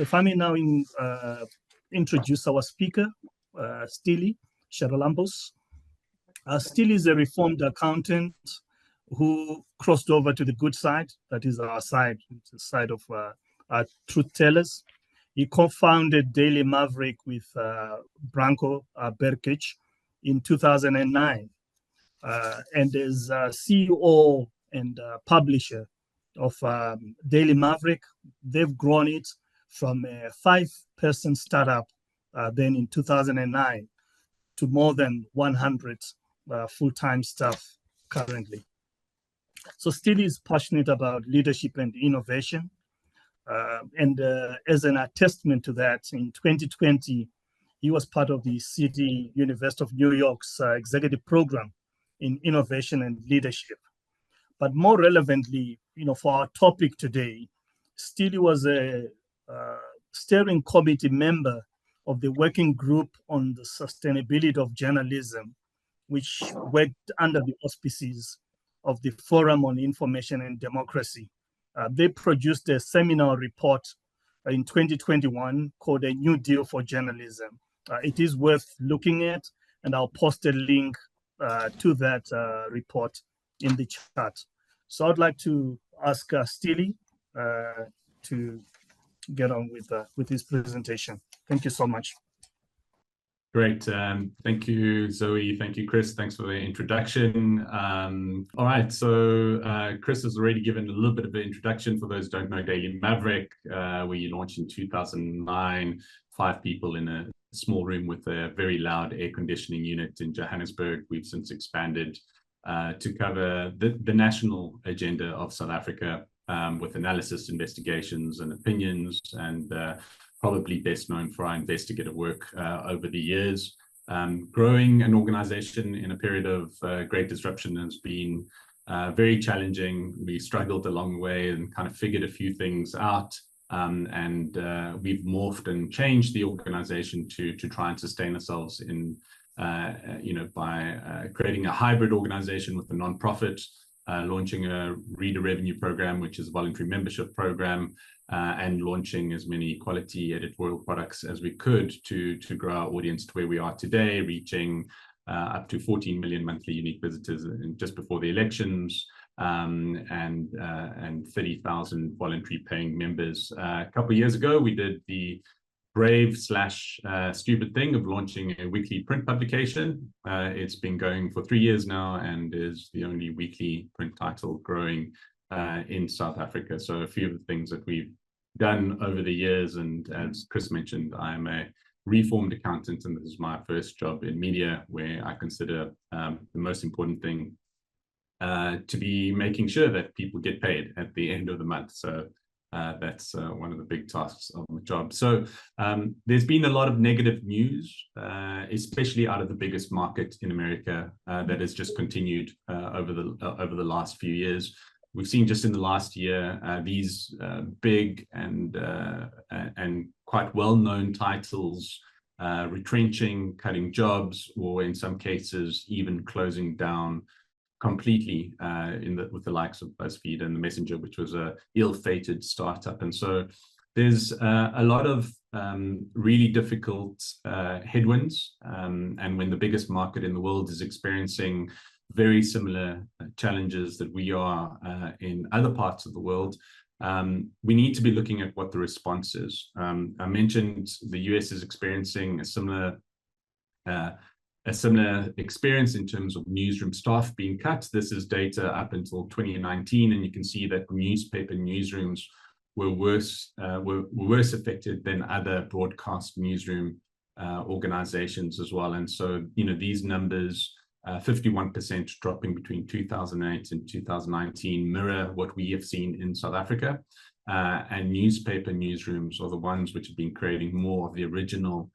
if I may now introduce our speaker, Styli, Charalambous. Styli is a reformed accountant who crossed over to the good side, that is our side, the side of truth tellers. He co-founded Daily Maverick with Branko Berkic in 2009, and is CEO and publisher of Daily Maverick. They've grown it from a 5-person startup then in 2009 to more than 100 full-time staff currently. So Styli is passionate about leadership and innovation. And as an attestment to that, in 2020, he was part of the City University of New York's executive program in innovation and leadership. But more relevantly, for our topic today, Styli was a steering committee member of the working group on the sustainability of journalism, which worked under the auspices of the Forum on Information and Democracy. They produced a seminal report in 2021 called A New Deal for Journalism. It is worth looking at, and I'll post a link to that report in the chat. So I'd like to ask Styli to get on with his presentation. Thank you so much. Great. Thank you, Zoe. Thank you, Chris. Thanks for the introduction. All right. So Chris has already given a little bit of an introduction for those who don't know Daily Maverick. We launched in 2009, 5 people in a small room with a very loud air conditioning unit in Johannesburg. We've since expanded to cover the national agenda of South Africa with analysis, investigations, and opinions, and probably best known for our investigative work over the years. Growing an organization in a period of great disruption has been very challenging. We struggled along the way and kind of figured a few things out. And we've morphed and changed the organization to try and sustain ourselves in, by creating a hybrid organization with a nonprofit, launching a reader revenue program, which is a voluntary membership program, and launching as many quality editorial products as we could to grow our audience to where we are today, reaching up to 14 million monthly unique visitors just before the elections, and 30,000 voluntary paying members. A couple of years ago, we did the brave / stupid thing of launching a weekly print publication. It's been going for 3 years now and is the only weekly print title growing in South Africa. So a few of the things that we've done over the years, and as Chris mentioned, I'm a reformed accountant, and this is my first job in media, where I consider the most important thing to be making sure that people get paid at the end of the month. So that's one of the big tasks of the job. So there's been a lot of negative news, especially out of the biggest market in America, that has just continued over the last few years. We've seen just in the last year these big and quite well-known titles retrenching, cutting jobs, or in some cases even closing down completely with the likes of BuzzFeed and The Messenger, which was a ill-fated startup. And so there's a lot of really difficult headwinds, and when the biggest market in the world is experiencing very similar challenges that we are in other parts of the world, we need to be looking at what the response is. I mentioned the US is experiencing a similar experience in terms of newsroom staff being cut. This is data up until 2019, and you can see that newspaper newsrooms were worse affected than other broadcast newsroom organizations as well. And so, these numbers, 51% dropping between 2008 and 2019, mirror what we have seen in South Africa. And newspaper newsrooms are the ones which have been creating more of the original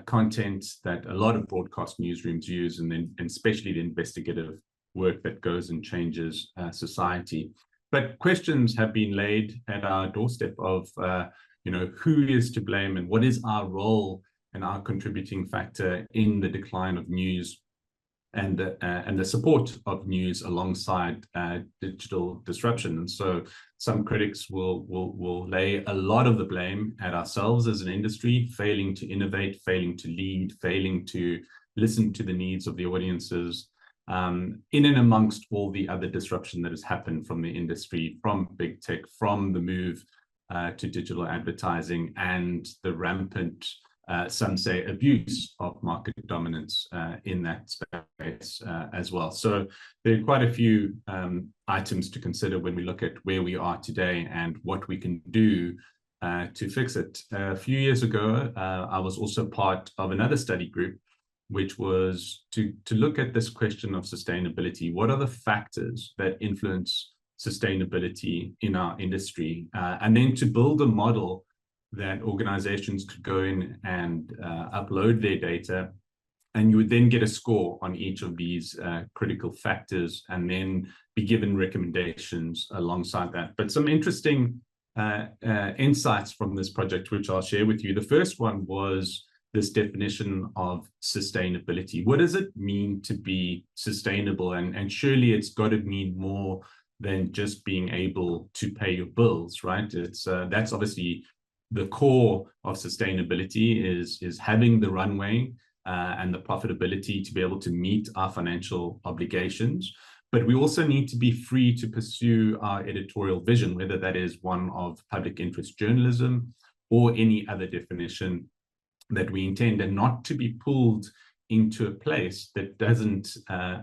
content that a lot of broadcast newsrooms use, and especially the investigative work that goes and changes society. But questions have been laid at our doorstep of, who is to blame and what is our role and our contributing factor in the decline of news and the support of news alongside digital disruption. And so some critics will lay a lot of the blame at ourselves as an industry, failing to innovate, failing to lead, failing to listen to the needs of the audiences, in and amongst all the other disruption that has happened from the industry, from big tech, from the move to digital advertising, and the rampant, some say, abuse of market dominance in that space as well. So there are quite a few items to consider when we look at where we are today and what we can do to fix it. A few years ago, I was also part of another study group, which was to look at this question of sustainability. What are the factors that influence sustainability in our industry? And then to build a model that organizations could go in and upload their data, and you would then get a score on each of these critical factors and then be given recommendations alongside that. But some interesting insights from this project, which I'll share with you. The first one was this definition of sustainability. What does it mean to be sustainable? And surely it's got to mean more than just being able to pay your bills, right? It's that's obviously the core of sustainability, is having the runway and the profitability to be able to meet our financial obligations. But we also need to be free to pursue our editorial vision, whether that is one of public interest journalism or any other definition that we intend, and not to be pulled into a place that doesn't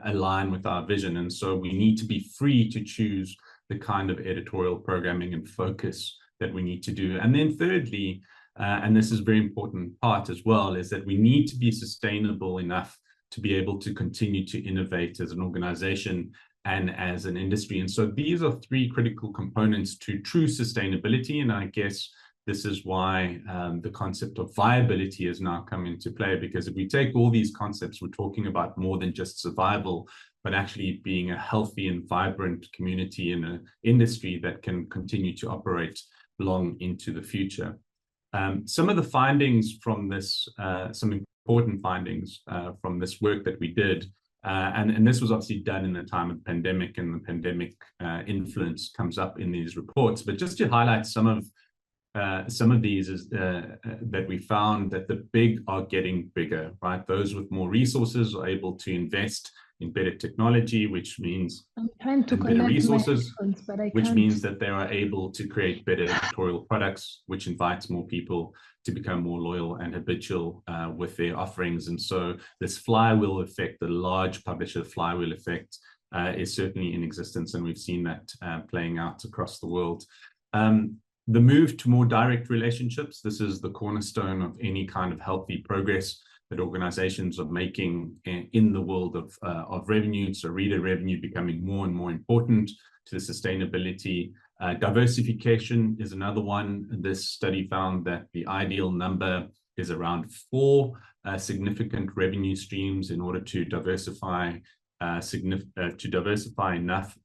align with our vision. And so we need to be free to choose the kind of editorial programming and focus that we need to do. And then thirdly, and this is a very important part as well, is that we need to be sustainable enough to be able to continue to innovate as an organization and as an industry. And so these are three critical components to true sustainability. And I guess this is why the concept of viability has now come into play, because if we take all these concepts, we're talking about more than just survival, but actually being a healthy and vibrant community in an industry that can continue to operate long into the future. Some of the findings from this, some important findings from this work that we did, and this was obviously done in the time of the pandemic, and the pandemic influence comes up in these reports. But just to highlight some of these is that we found that the big are getting bigger, right? Those with more resources are able to invest in better technology, which means better resources, which means that they are able to create better editorial products, which invites more people to become more loyal and habitual with their offerings. And so this flywheel effect, the large publisher flywheel effect, is certainly in existence, and we've seen that playing out across the world. The move to more direct relationships, this is the cornerstone of any kind of healthy progress that organizations are making in the world of revenue. So reader revenue becoming more and more important to the sustainability. Diversification is another one. This study found that the ideal number is around 4 significant revenue streams in order to diversify enough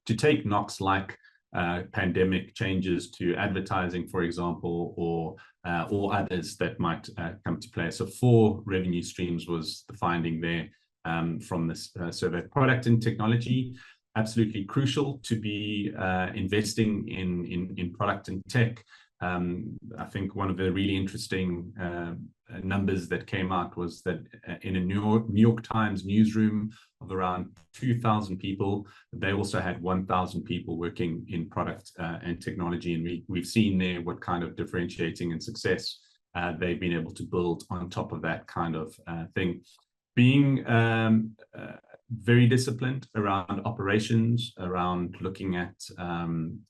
to take knocks like pandemic changes to advertising, for example, or others that might come to play. So 4 revenue streams was the finding there from this survey. Product and technology, absolutely crucial to be investing in product and tech. I think one of the really interesting numbers that came out was that in a New York Times newsroom of around 2,000 people, they also had 1,000 people working in product and technology. And we've seen there what kind of differentiating and success they've been able to build on top of that kind of thing. Being very disciplined around operations, around looking at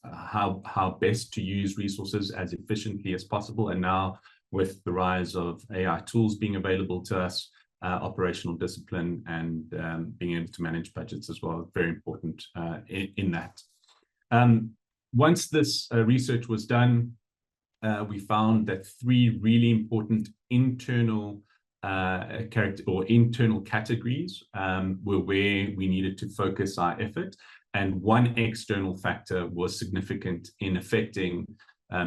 how best to use resources as efficiently as possible. And now with the rise of AI tools being available to us, operational discipline and being able to manage budgets as well, very important in that. Once this research was done, we found that 3 really important internal internal categories were where we needed to focus our effort, and 1 external factor was significant in affecting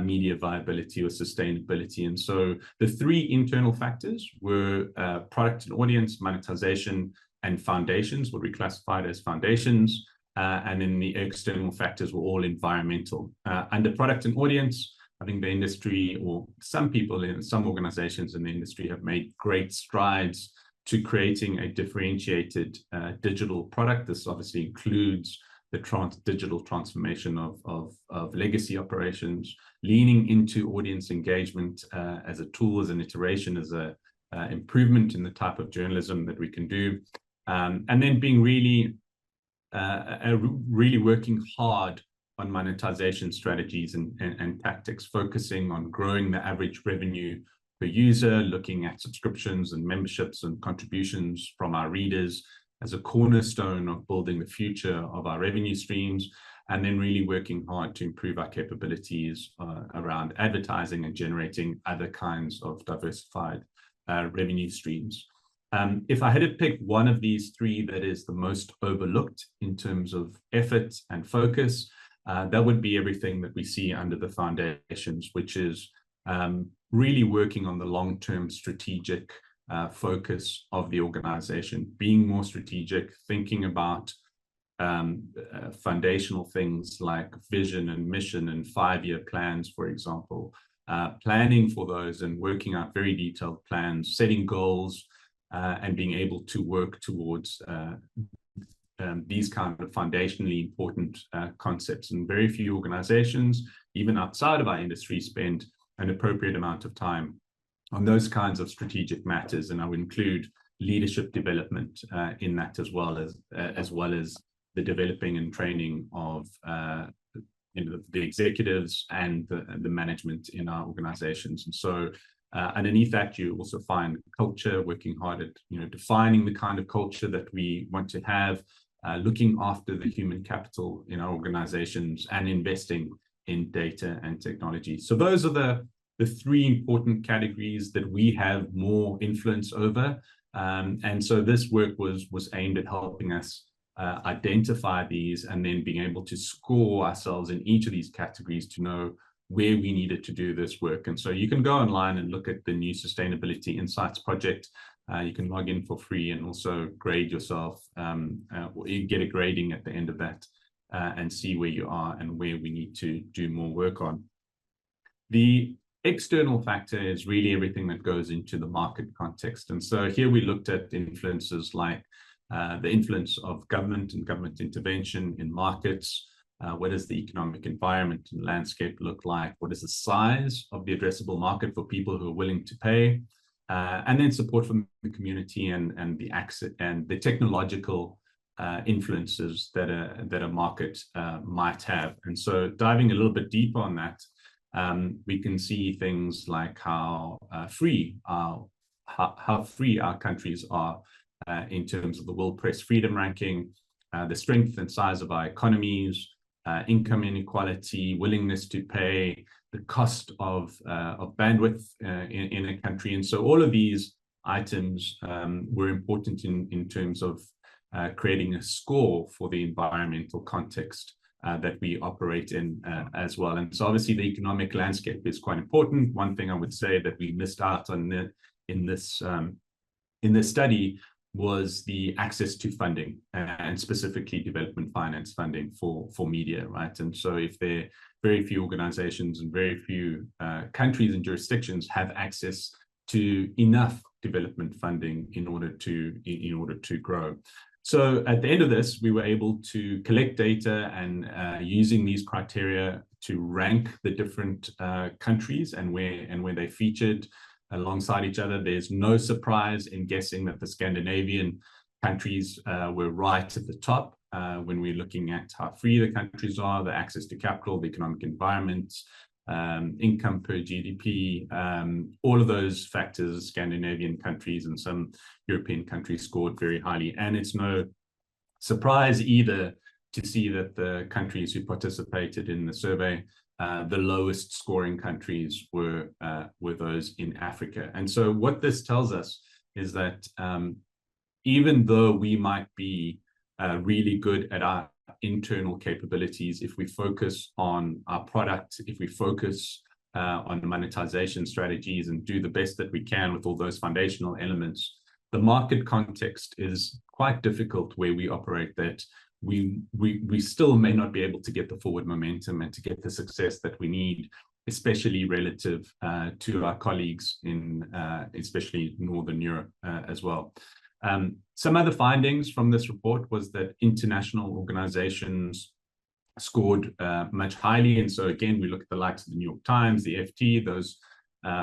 media viability or sustainability. And so the 3 internal factors were product and audience, monetization, and foundations, what we classified as foundations. And then the external factors were all environmental. Under product and audience, I think the industry, or some people in some organizations in the industry, have made great strides to creating a differentiated digital product. This obviously includes the digital transformation of legacy operations, leaning into audience engagement as a tool, as an iteration, as a improvement in the type of journalism that we can do, and then being really working hard on monetization strategies and tactics, focusing on growing the average revenue per user, looking at subscriptions and memberships and contributions from our readers as a cornerstone of building the future of our revenue streams, and then really working hard to improve our capabilities around advertising and generating other kinds of diversified revenue streams. If I had to pick one of these three that is the most overlooked in terms of effort and focus, that would be everything that we see under the foundations, which is really working on the long-term strategic focus of the organization, being more strategic, thinking about foundational things like vision and mission and 5-year plans, for example, planning for those and working out very detailed plans, setting goals, and being able to work towards these kind of foundationally important concepts. And very few organizations, even outside of our industry, spend an appropriate amount of time on those kinds of strategic matters. And I would include leadership development in that, as well as the developing and training of the executives and the management in our organizations. And so underneath that, you also find culture, working hard at defining the kind of culture that we want to have, looking after the human capital in our organizations, and investing in data and technology. So those are the three important categories that we have more influence over. And so this work was aimed at helping us identify these, and then being able to score ourselves in each of these categories to know where we needed to do this work. And so you can go online and look at the new Sustainability Insights project. You can log in for free and also grade yourself. You get a grading at the end of that, and see where you are and where we need to do more work on. The external factor is really everything that goes into the market context. And so here we looked at influences like the influence of government and government intervention in markets. What does the economic environment and landscape look like? What is the size of the addressable market for people who are willing to pay? And then support from the community and the access and the technological influences that a market might have. And so diving a little bit deeper on that, we can see things like how free our countries are in terms of the World Press Freedom Ranking, the strength and size of our economies, income inequality, willingness to pay, the cost of bandwidth in a country. And so all of these items were important in terms of creating a score for the environmental context that we operate in as well. And so obviously the economic landscape is quite important. One thing I would say that we missed out on in this study was the access to funding, and specifically development finance funding for media, right? And so if there are very few organizations and very few countries and jurisdictions have access to enough development funding in order to grow. So at the end of this, we were able to collect data and using these criteria to rank the different countries and where they featured alongside each other. There's no surprise in guessing that the Scandinavian countries were right at the top when we're looking at how free the countries are, the access to capital, the economic environment, income per GDP, all of those factors. Scandinavian countries and some European countries scored very highly. And it's no surprise either to see that the countries who participated in the survey, the lowest scoring countries were those in Africa. And so what this tells us is that even though we might be really good at our internal capabilities, if we focus on our product, if we focus on monetization strategies and do the best that we can with all those foundational elements, the market context is quite difficult where we operate, that we still may not be able to get the forward momentum and to get the success that we need, especially relative to our colleagues in especially Northern Europe as well. Some other findings from this report was that international organizations scored much highly. And so again, we look at the likes of the New York Times, the FT, those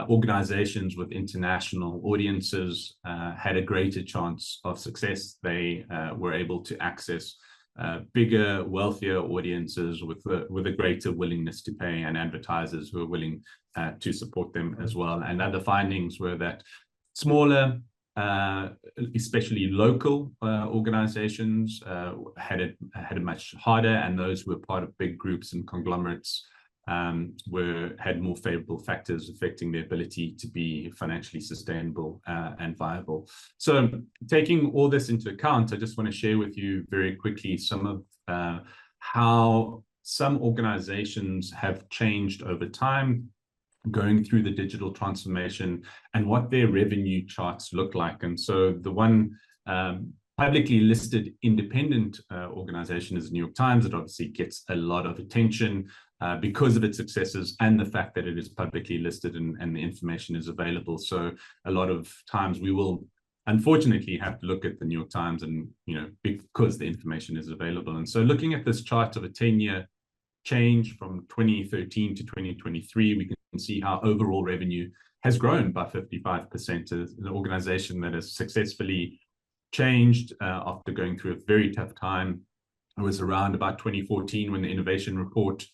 organizations with international audiences had a greater chance of success. They were able to access bigger, wealthier audiences with a greater willingness to pay, and advertisers who are willing to support them as well. And other findings were that smaller, especially local organizations had it much harder, and those who were part of big groups and conglomerates had more favorable factors affecting their ability to be financially sustainable and viable. So taking all this into account, I just want to share with you very quickly some of how some organizations have changed over time, going through the digital transformation, and what their revenue charts look like. And so the one publicly listed independent organization is the New York Times. It obviously gets a lot of attention because of its successes and the fact that it is publicly listed and the information is available. So a lot of times we will unfortunately have to look at the New York Times, and because the information is available. And so looking at this chart of a 10-year change from 2013 to 2023, we can see how overall revenue has grown by 55%. An organization that has successfully changed after going through a very tough time. It was around about 2014 when the innovation report,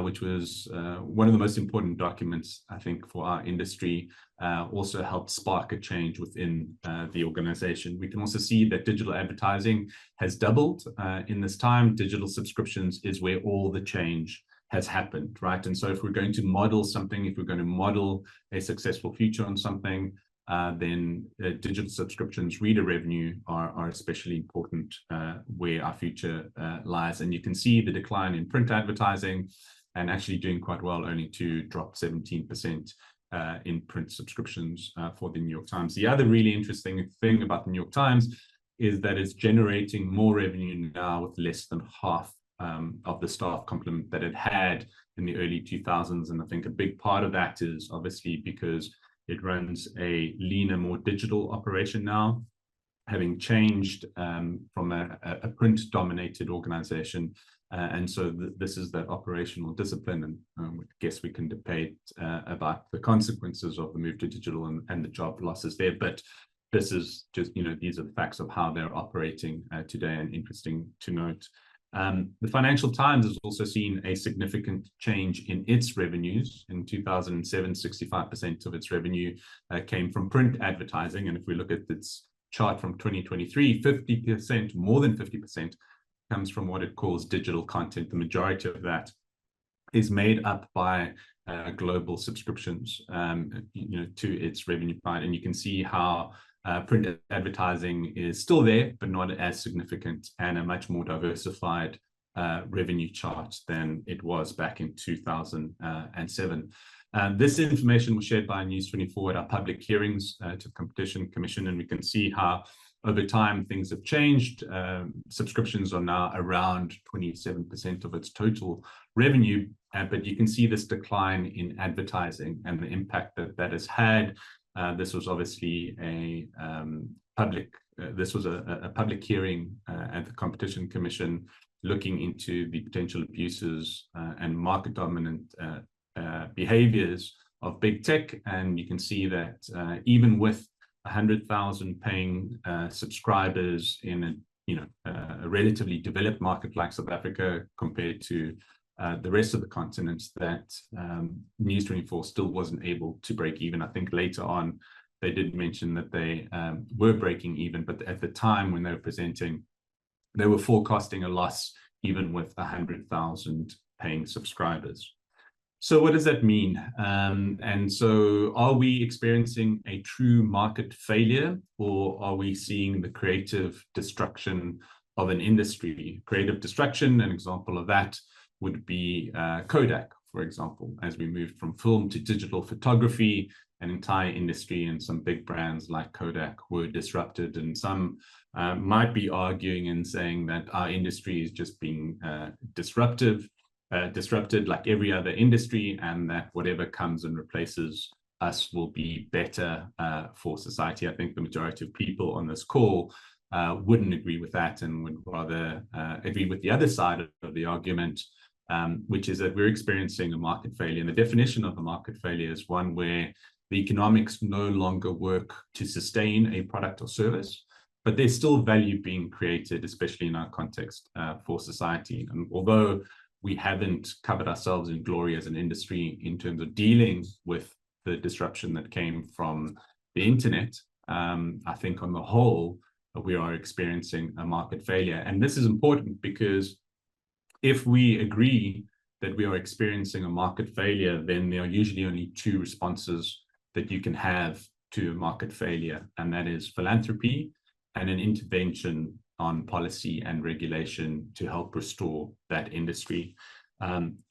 which was one of the most important documents, I think, for our industry, also helped spark a change within the organization. We can also see that digital advertising has doubled in this time. Digital subscriptions is where all the change has happened, right? And so if we're going to model something, if we're going to model a successful future on something, then digital subscriptions, reader revenue are especially important where our future lies. And you can see the decline in print advertising, and actually doing quite well, only to drop 17% in print subscriptions for the New York Times. The other really interesting thing about the New York Times is that it's generating more revenue now with less than half of the staff complement that it had in the early 2000s. And I think a big part of that is obviously because it runs a leaner, more digital operation now, having changed from a print-dominated organization. And so this is that operational discipline. And I guess we can debate about the consequences of the move to digital and the job losses there. But this is just, these are the facts of how they're operating today, and interesting to note. The Financial Times has also seen a significant change in its revenues. In 2007, 65% of its revenue came from print advertising. And if we look at its chart from 2023, 50%, more than 50%, comes from what it calls digital content. The majority of that is made up by global subscriptions, to its revenue part. And you can see how print advertising is still there, but not as significant, and a much more diversified revenue chart than it was back in 2007. This information was shared by News24 at our public hearings to the Competition Commission, and we can see how over time things have changed. Subscriptions are now around 27% of its total revenue, but you can see this decline in advertising and the impact that has had. This was obviously a public hearing at the Competition Commission, looking into the potential abuses and market dominant behaviors of big tech. And you can see that even with 100,000 paying subscribers in a relatively developed market like South Africa compared to the rest of the continent, that News24 still wasn't able to break even. I think later on they did mention that they were breaking even, but at the time when they were presenting, they were forecasting a loss even with 100,000 paying subscribers. So what does that mean? And so are we experiencing a true market failure, or are we seeing the creative destruction of an industry? Creative destruction, an example of that would be Kodak, for example. As we moved from film to digital photography, an entire industry, and some big brands like Kodak were disrupted. And some might be arguing and saying that our industry is just being disrupted like every other industry, and that whatever comes and replaces us will be better for society. I think the majority of people on this call wouldn't agree with that, and would rather agree with the other side of the argument, which is that we're experiencing a market failure. And the definition of a market failure is one where the economics no longer work to sustain a product or service, but there's still value being created, especially in our context, for society. And although we haven't covered ourselves in glory as an industry in terms of dealing with the disruption that came from the internet, I think on the whole, we are experiencing a market failure. And this is important because if we agree that we are experiencing a market failure, then there are usually only two responses that you can have to a market failure, and that is philanthropy and an intervention on policy and regulation to help restore that industry.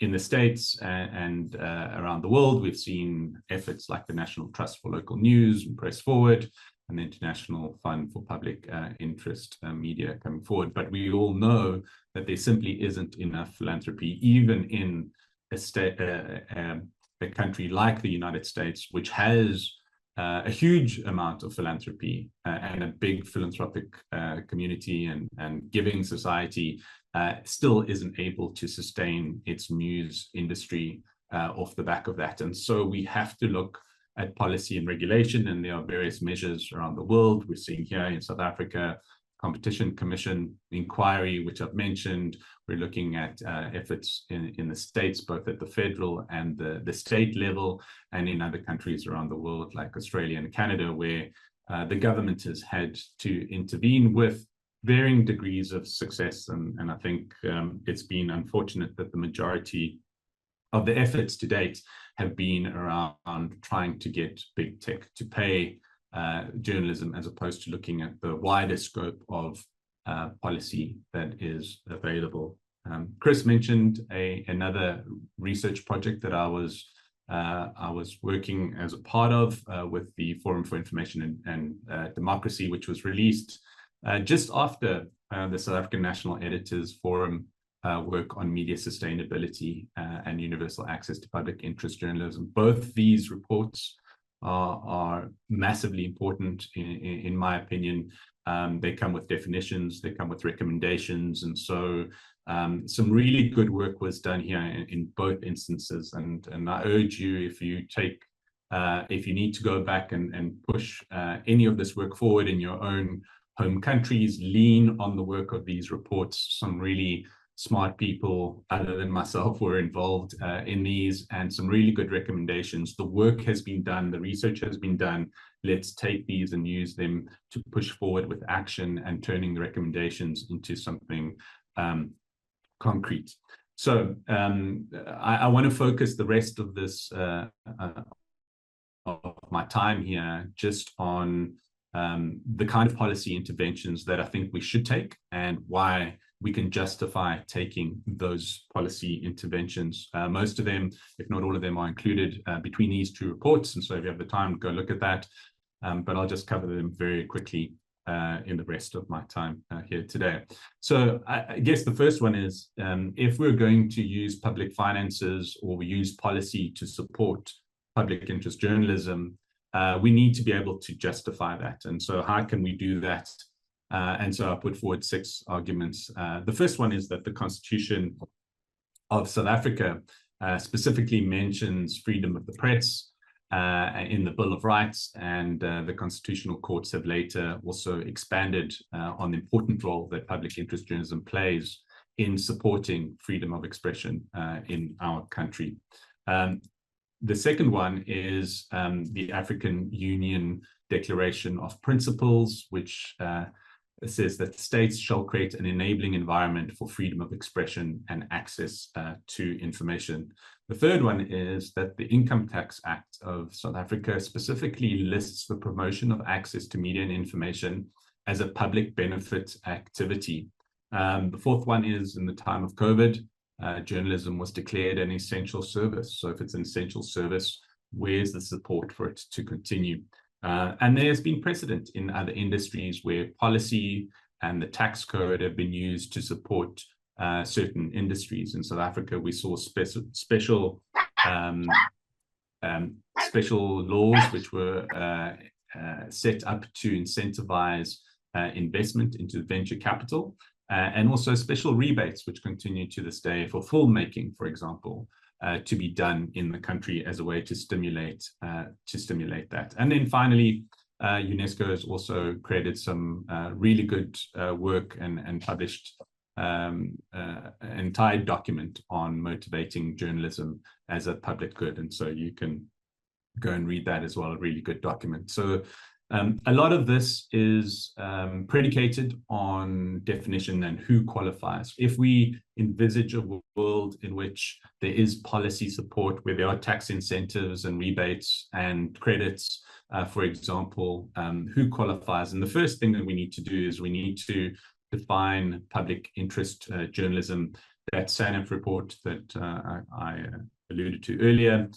In the States and around the world, we've seen efforts like the National Trust for Local News and Press Forward, and the International Fund for Public Interest Media coming forward. But we all know that there simply isn't enough philanthropy, even in a country like the United States, which has a huge amount of philanthropy and a big philanthropic community and giving society, still isn't able to sustain its news industry off the back of that. And so we have to look at policy and regulation, and there are various measures around the world. We're seeing here in South Africa, Competition Commission inquiry, which I've mentioned. We're looking at efforts in the States, both at the federal and the state level, and in other countries around the world, like Australia and Canada, where the government has had to intervene with varying degrees of success. And I think it's been unfortunate that the majority of the efforts to date have been around trying to get big tech to pay journalism, as opposed to looking at the wider scope of policy that is available. Chris mentioned another research project that I was working as a part of with the Forum for Information and Democracy, which was released just after the South African National Editors Forum work on media sustainability and universal access to public interest journalism. Both these reports are massively important, in my opinion. They come with definitions, they come with recommendations, and so some really good work was done here in both instances. And I urge you, if you need to go back and push any of this work forward in your own home countries, lean on the work of these reports. Some really smart people, other than myself, were involved in these, and some really good recommendations. The work has been done, the research has been done. Let's take these and use them to push forward with action and turning the recommendations into something concrete. So I want to focus the rest of this of my time here just on the kind of policy interventions that I think we should take, and why we can justify taking those policy interventions. Most of them, if not all of them, are included between these two reports. And so if you have the time, go look at that. But I'll just cover them very quickly in the rest of my time here today. So I guess the first one is, if we're going to use public finances or we use policy to support public interest journalism, we need to be able to justify that. And so how can we do that? And so I put forward 6 arguments. The first one is that the Constitution of South Africa specifically mentions freedom of the press in the Bill of Rights, and the constitutional courts have later also expanded on the important role that public interest journalism plays in supporting freedom of expression in our country. The second one is the African Union Declaration of Principles, which says that states shall create an enabling environment for freedom of expression and access to information. The third one is that the Income Tax Act of South Africa specifically lists the promotion of access to media and information as a public benefit activity. The fourth one is, in the time of COVID, journalism was declared an essential service. So if it's an essential service, where's the support for it to continue? And there's been precedent in other industries where policy and the tax code have been used to support certain industries. In South Africa, we saw special laws which were set up to incentivize investment into venture capital, and also special rebates which continue to this day for filmmaking, for example, to be done in the country as a way to stimulate that. And then finally, UNESCO has also created some really good work and published an entire document on motivating journalism as a public good. And so you can go and read that as well, a really good document. So a lot of this is predicated on definition and who qualifies. If we envisage a world in which there is policy support, where there are tax incentives and rebates and credits, for example, who qualifies? And the first thing that we need to do is we need to define public interest journalism. That SANEF report that I alluded to earlier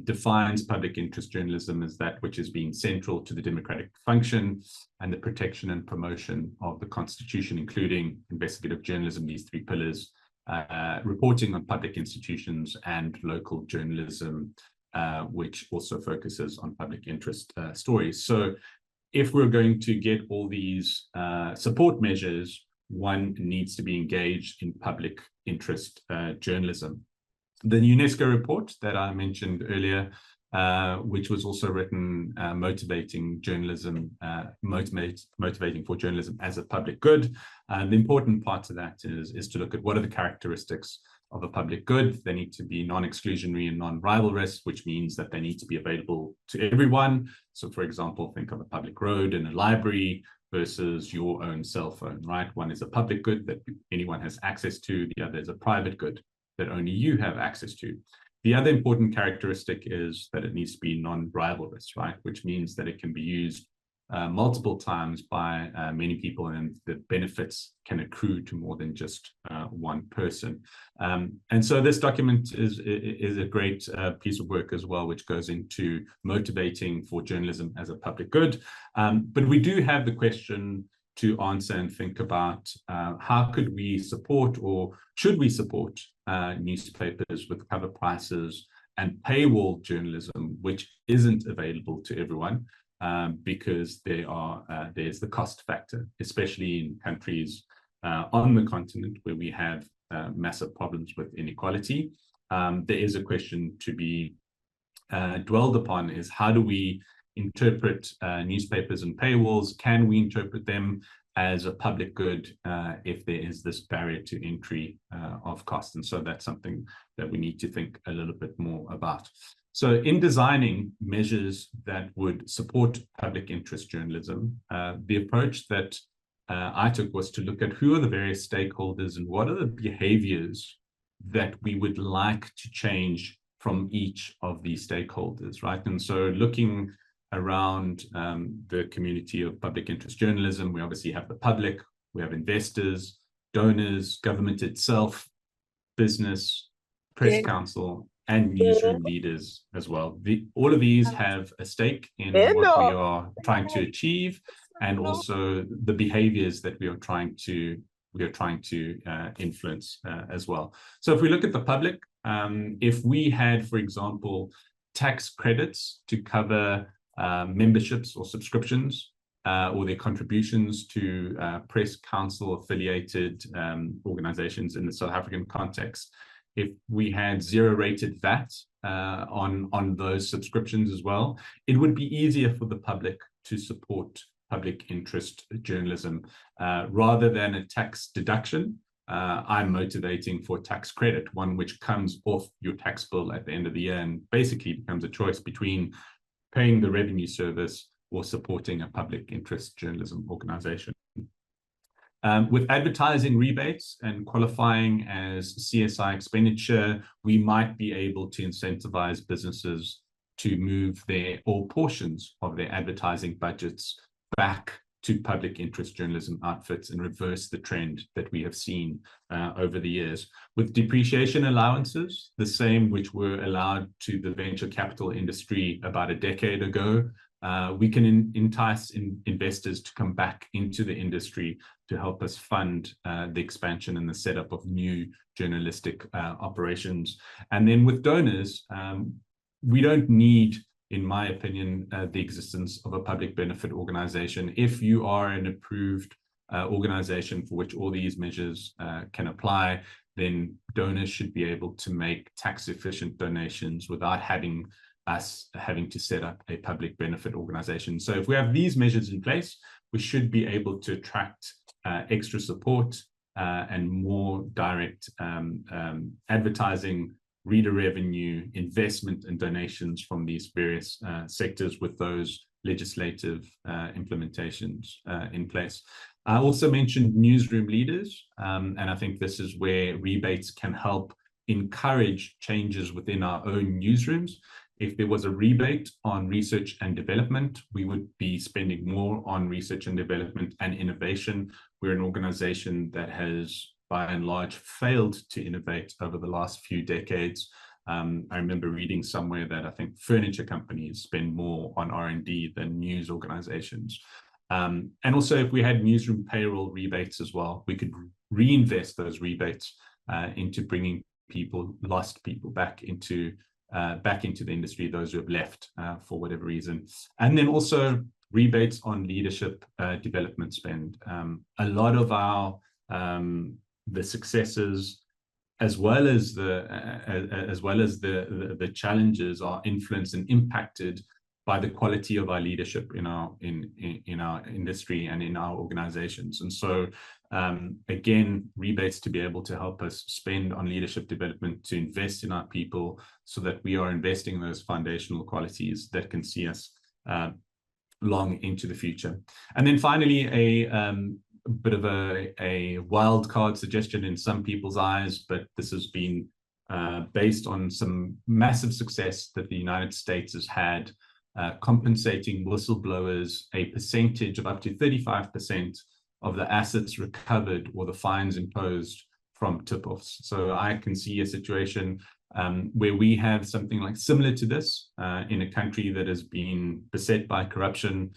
defines public interest journalism as that which is being central to the democratic function and the protection and promotion of the Constitution, including investigative journalism, these three pillars, reporting on public institutions, and local journalism, which also focuses on public interest stories. So if we're going to get all these support measures, one needs to be engaged in public interest journalism. The UNESCO report that I mentioned earlier, which was also written motivating for journalism as a public good. The important part of that is to look at what are the characteristics of a public good. They need to be non-exclusionary and non-rivalrous, which means that they need to be available to everyone. So, for example, think of a public road and a library versus your own cell phone, right? One is a public good that anyone has access to. The other is a private good that only you have access to. The other important characteristic is that it needs to be non-rivalrous, right? Which means that it can be used multiple times by many people, and the benefits can accrue to more than just one person. And so this document is a great piece of work as well, which goes into motivating for journalism as a public good. But we do have the question to answer and think about how could we support, or should we support, newspapers with cover prices and paywall journalism, which isn't available to everyone, because there's the cost factor, especially in countries on the continent where we have massive problems with inequality. There is a question to be dwelled upon, is how do we interpret newspapers and paywalls? Can we interpret them as a public good if there is this barrier to entry of cost? And so that's something that we need to think a little bit more about. So in designing measures that would support public interest journalism, the approach that I took was to look at who are the various stakeholders and what are the behaviors that we would like to change from each of these stakeholders, right? And so looking around the community of public interest journalism, we obviously have the public, we have investors, donors, government itself, business, press council, and newsroom leaders as well. All of these have a stake in what we are trying to achieve, and also the behaviors that we are trying to influence as well. So if we look at the public, if we had, for example, tax credits to cover memberships or subscriptions or their contributions to press council affiliated organizations in the South African context, if we had zero-rated VAT on those subscriptions as well, it would be easier for the public to support public interest journalism rather than a tax deduction. I'm motivating for tax credit, one which comes off your tax bill at the end of the year and basically becomes a choice between paying the revenue service or supporting a public interest journalism organization. With advertising rebates and qualifying as CSI expenditure, we might be able to incentivize businesses to move their or portions of their advertising budgets back to public interest journalism outfits and reverse the trend that we have seen over the years. With depreciation allowances, the same which were allowed to the venture capital industry about a decade ago, we can entice investors to come back into the industry to help us fund the expansion and the setup of new journalistic operations. And then with donors, we don't need, in my opinion, the existence of a public benefit organization. If you are an approved organization for which all these measures can apply, then donors should be able to make tax-efficient donations without having to set up a public benefit organization. So if we have these measures in place, we should be able to attract extra support and more direct advertising, reader revenue, investment and donations from these various sectors with those legislative implementations in place. I also mentioned newsroom leaders, and I think this is where rebates can help encourage changes within our own newsrooms. If there was a rebate on research and development, we would be spending more on research and development and innovation. We're an organization that has, by and large, failed to innovate over the last few decades. I remember reading somewhere that I think furniture companies spend more on R&D than news organizations. And also, if we had newsroom payroll rebates as well, we could reinvest those rebates into bringing lost people back into the industry, those who have left for whatever reason. And then also rebates on leadership development spend. A lot of our the successes, as well as the challenges, are influenced and impacted by the quality of our leadership in our industry and in our organizations. And so again, rebates to be able to help us spend on leadership development, to invest in our people, so that we are investing in those foundational qualities that can see us long into the future. And then finally, a bit of a wild card suggestion in some people's eyes, but this has been based on some massive success that the United States has had, compensating whistleblowers a percentage of up to 35% of the assets recovered or the fines imposed from tip-offs. So I can see a situation where we have something like similar to this in a country that has been beset by corruption,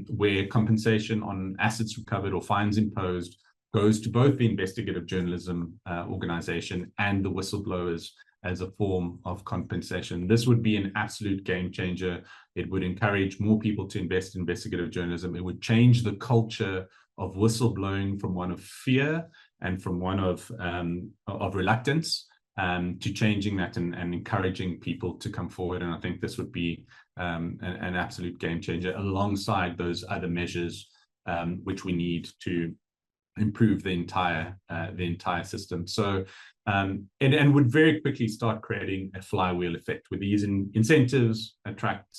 where compensation on assets recovered or fines imposed goes to both the investigative journalism organization and the whistleblowers as a form of compensation. This would be an absolute game changer. It would encourage more people to invest in investigative journalism. It would change the culture of whistleblowing from one of fear and from one of reluctance to changing that and encouraging people to come forward. And I think this would be an absolute game changer alongside those other measures which we need to improve the entire system. So and would very quickly start creating a flywheel effect, with these incentives attract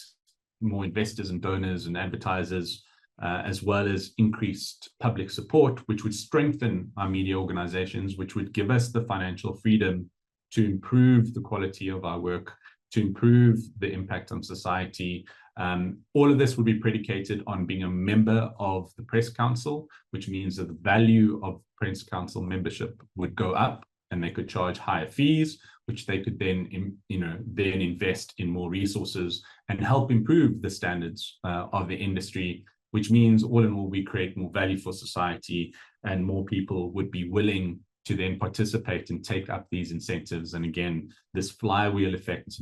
more investors and donors and advertisers, as well as increased public support, which would strengthen our media organizations, which would give us the financial freedom to improve the quality of our work, to improve the impact on society. All of this would be predicated on being a member of the Press Council, which means that the value of Press Council membership would go up, and they could charge higher fees, which they could then invest in more resources and help improve the standards of the industry, which means all in all, we create more value for society, and more people would be willing to then participate and take up these incentives. And again, this flywheel effect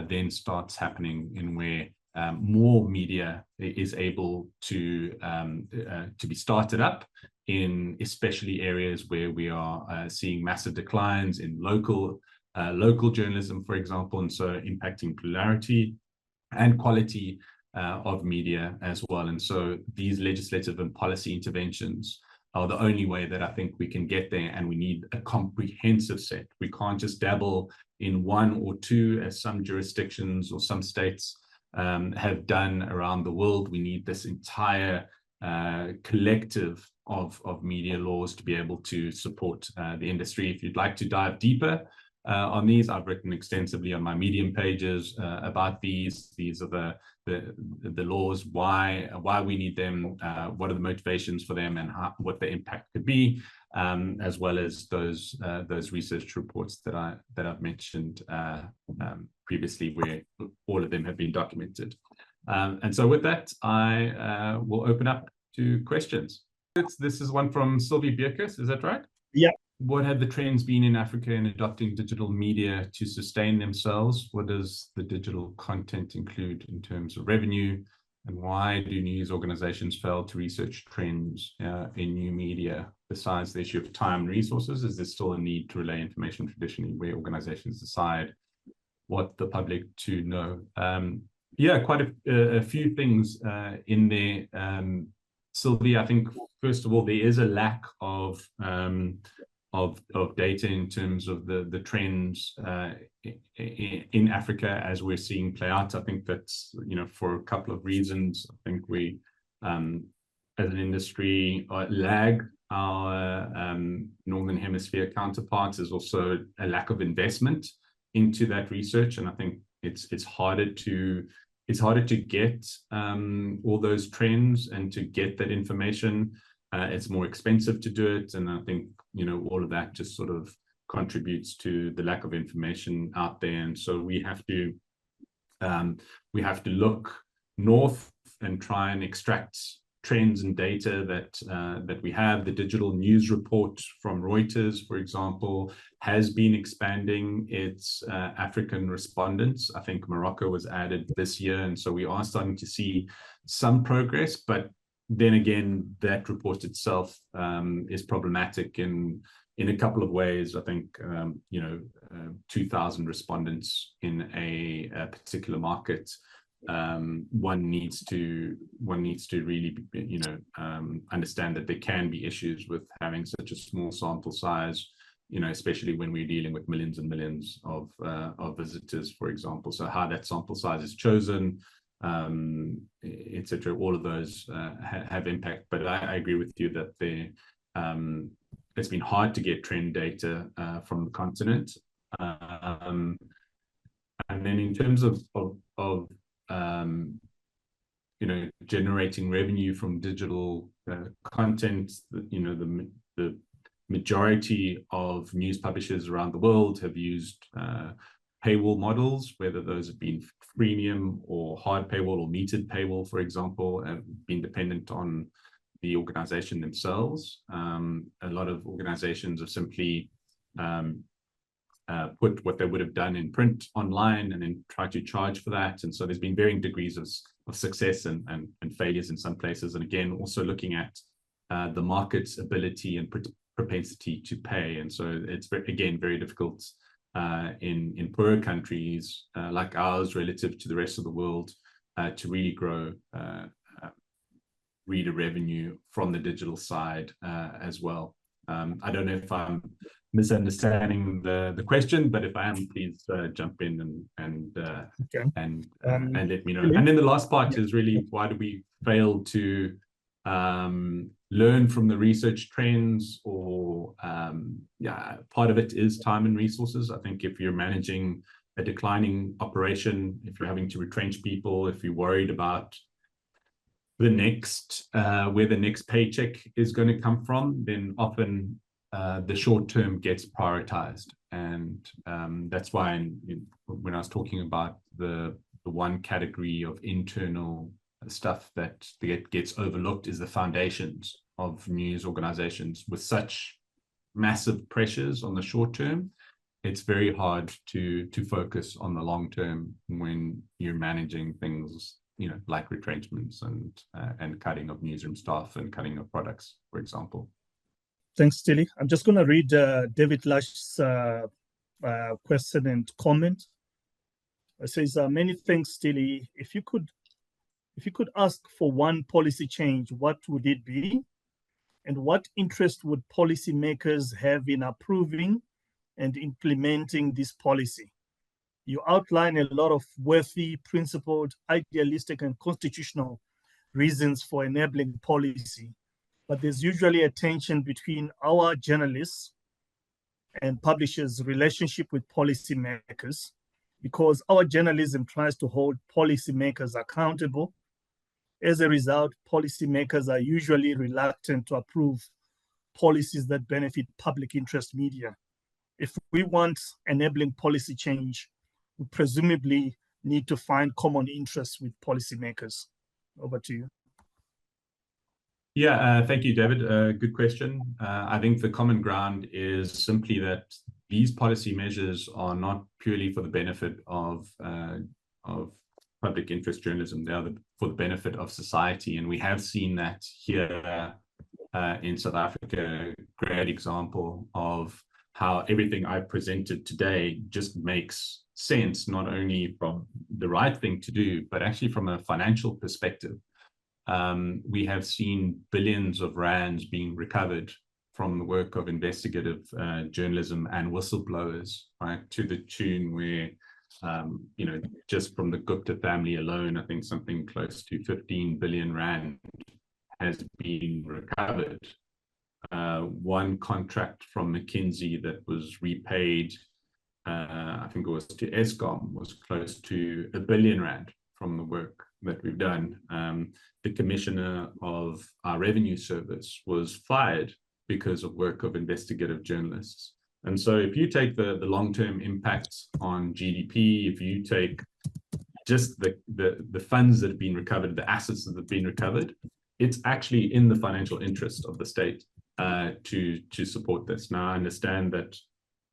then starts happening in where more media is able to be started up in especially areas where we are seeing massive declines in local journalism, for example, and so impacting plurality and quality of media as well. And so these legislative and policy interventions are the only way that I think we can get there, and we need a comprehensive set. We can't just dabble in one or two, as some jurisdictions or some states have done around the world. We need this entire collective of media laws to be able to support the industry. If you'd like to dive deeper on these. I've written extensively on my Medium pages about these. These are the laws, why we need them, what are the motivations for them, and what the impact could be, as well as those research reports that I've mentioned previously, where all of them have been documented. And so with that, I will open up to questions. This is one from Sylvie Bierkes, is that right? Yeah. What have the trends been in Africa in adopting digital media to sustain themselves? What does the digital content include in terms of revenue? And why do news organizations fail to research trends in new media? Besides the issue of time and resources, is there still a need to relay information traditionally where organizations decide what the public to know? Yeah, quite a few things in there. Sylvie, I think, first of all, there is a lack of data in terms of the trends in Africa as we're seeing play out. I think that's, for a couple of reasons. I think we, as an industry, lag our Northern Hemisphere counterparts. There's also a lack of investment into that research, and I think it's harder to get all those trends and to get that information. It's more expensive to do it, and I think all of that just sort of contributes to the lack of information out there. And so we have to look north and try and extract trends and data that we have. The digital news report from Reuters, for example, has been expanding its African respondents. I think Morocco was added this year, and so we are starting to see some progress. But then again, that report itself is problematic in a couple of ways. I think 2,000 respondents in a particular market. One needs to really understand that there can be issues with having such a small sample size, especially when we're dealing with millions and millions of visitors, for example. So how that sample size is chosen, etc. All of those have impact. But I agree with you that it's been hard to get trend data from the continent. And then in terms of generating revenue from digital content, the majority of news publishers around the world have used paywall models, whether those have been freemium or hard paywall or metered paywall, for example, have been dependent on the organization themselves. A lot of organizations have simply put what they would have done in print online and then try to charge for that. And so there's been varying degrees of success and failures in some places. And again, also looking at the market's ability and propensity to pay. And so it's again very difficult in poorer countries like ours relative to the rest of the world to really grow reader revenue from the digital side as well. I don't know if I'm misunderstanding the question, but if I am, please jump in and let me know. And then the last part is really, why do we fail to learn from the research trends? Or part of it is time and resources. I think if you're managing a declining operation, if you're having to retrench people, if you're worried about the next where the next paycheck is going to come from, then often the short term gets prioritized. And that's why when I was talking about the one category of internal stuff that gets overlooked is the foundations of news organizations. With such massive pressures on the short term, it's very hard to focus on the long term when you're managing things like retrenchments and cutting of newsroom staff and cutting of products, for example. Thanks, Styli. I'm just going to read David Lash's question and comment. It says, many thanks, Styli. If you could ask for one policy change, what would it be? And what interest would policymakers have in approving and implementing this policy? You outline a lot of worthy, principled, idealistic, and constitutional reasons for enabling policy, but there's usually a tension between our journalists and publishers' relationship with policymakers, because our journalism tries to hold policymakers accountable. As a result, policymakers are usually reluctant to approve policies that benefit public interest media. If we want enabling policy change, we presumably need to find common interests with policymakers. Over to you. Yeah, thank you, David. Good question. I think the common ground is simply that these policy measures are not purely for the benefit of public interest journalism. They are for the benefit of society. And we have seen that here in South Africa, a great example of how everything I've presented today just makes sense, not only from the right thing to do, but actually from a financial perspective. We have seen billions of rands being recovered from the work of investigative journalism and whistleblowers, right, to the tune where, you know, just from the Gupta family alone, I think something close to 15 billion rand has been recovered. One contract from McKinsey that was repaid, I think it was to Eskom, was close to R1 billion from the work that we've done. The commissioner of our revenue service was fired because of work of investigative journalists. And so if you take the long-term impacts on GDP, if you take just the funds that have been recovered, the assets that have been recovered, it's actually in the financial interest of the state to support this. Now, I understand that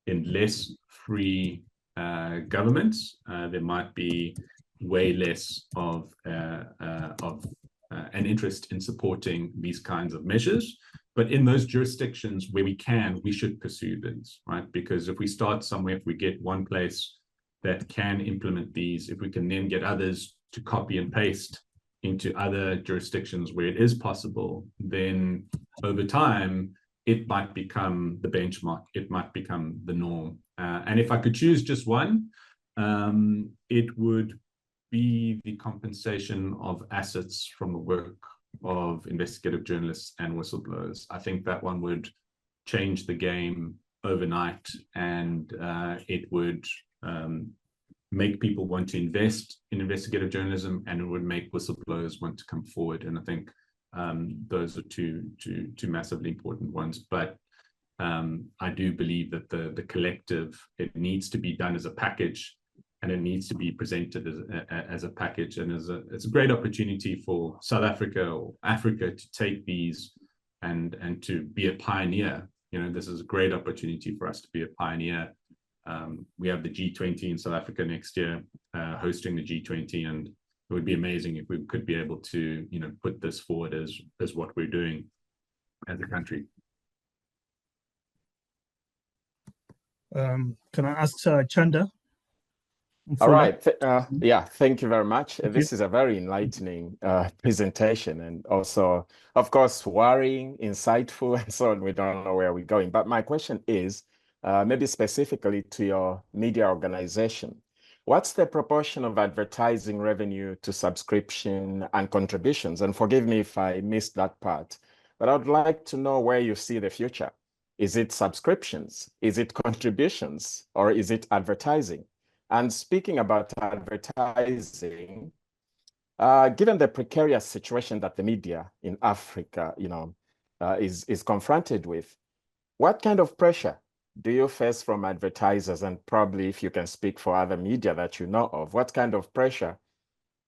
in less free governments, there might be way less of an interest in supporting these kinds of measures. But in those jurisdictions where we can, we should pursue these, right? Because if we start somewhere, if we get one place that can implement these, if we can then get others to copy and paste into other jurisdictions where it is possible, then over time, it might become the benchmark, it might become the norm. And if I could choose just one, it would be the compensation of assets from the work of investigative journalists and whistleblowers. I think that one would change the game overnight, and it would make people want to invest in investigative journalism, and it would make whistleblowers want to come forward. And I think those are two massively important ones. But I do believe that the collective, it needs to be done as a package, and it needs to be presented as a package. And it's a great opportunity for South Africa or Africa to take these and to be a pioneer. You know, this is a great opportunity for us to be a pioneer. We have the G20 in South Africa next year, hosting the G20, and it would be amazing if we could be able to, you know, put this forward as what we're doing as a country. Can I ask Chanda? All right. Yeah, thank you very much. This is a very enlightening presentation, and also, of course, worrying, insightful, and so on. We don't know where we're going. But my question is, maybe specifically to your media organization, what's the proportion of advertising revenue to subscription and contributions? And forgive me if I missed that part, but I would like to know where you see the future. Is it subscriptions? Is it contributions? Or is it advertising? And speaking about advertising, given the precarious situation that the media in Africa, you know, is confronted with, what kind of pressure do you face from advertisers? And probably if you can speak for other media that you know of, what kind of pressure,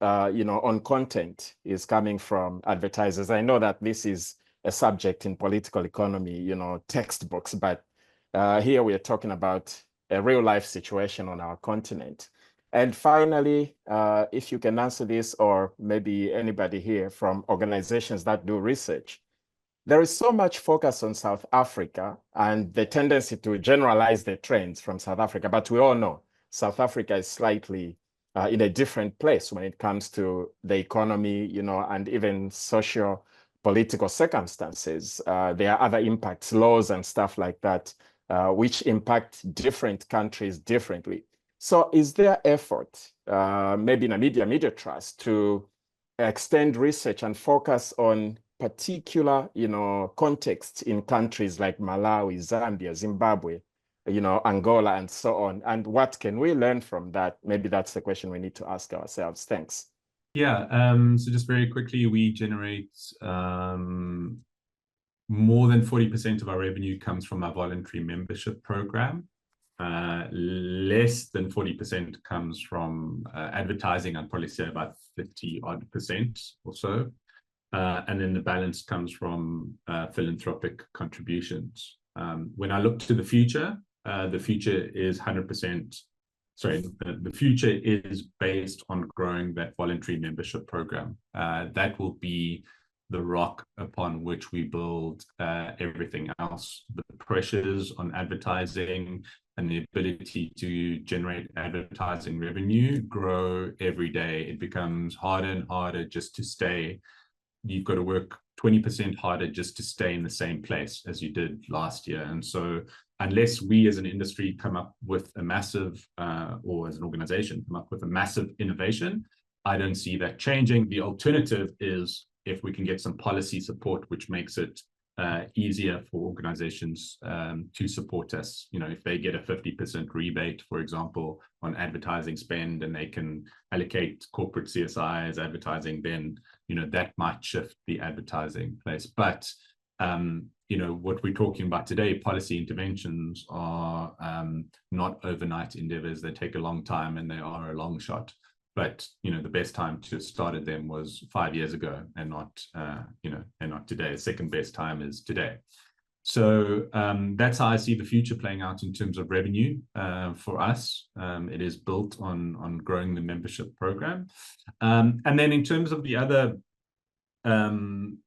you know, on content is coming from advertisers? I know that this is a subject in political economy, you know, textbooks, but here we are talking about a real life situation on our continent. And finally, if you can answer this, or maybe anybody here from organizations that do research, there is so much focus on South Africa and the tendency to generalize the trends from South Africa, but we all know South Africa is slightly in a different place when it comes to the economy, you know, and even social political circumstances. There are other impacts, laws and stuff like that, which impact different countries differently. So is there effort, maybe in a media trust, to extend research and focus on particular, you know, contexts in countries like Malawi, Zambia, Zimbabwe, Angola and so on? And what can we learn from that? Maybe that's the question we need to ask ourselves. Thanks. Yeah, so just very quickly, we generate more than 40% of our revenue comes from our voluntary membership program. Less than 40% comes from advertising. I'd probably say about 50-odd% or so. And then the balance comes from philanthropic contributions. When I look to the future is 100%. Sorry, the future is based on growing that voluntary membership program. That will be the rock upon which we build everything else. The pressures on advertising and the ability to generate advertising revenue grow every day. It becomes harder and harder just to stay. You've got to work 20% harder just to stay in the same place as you did last year. And so unless we as an industry come up with a massive, or as an organization come up with a massive innovation, I don't see that changing. The alternative is if we can get some policy support, which makes it easier for organizations to support us. If they get a 50% rebate, for example, on advertising spend, and they can allocate corporate CSI as advertising, then that might shift the advertising place. But what we're talking about today, policy interventions, are not overnight endeavors. They take a long time and they are a long shot. But the best time to have started them was 5 years ago, and not today. The second best time is today. So that's how I see the future playing out in terms of revenue for us. It is built on growing the membership program, and then in terms of the other, the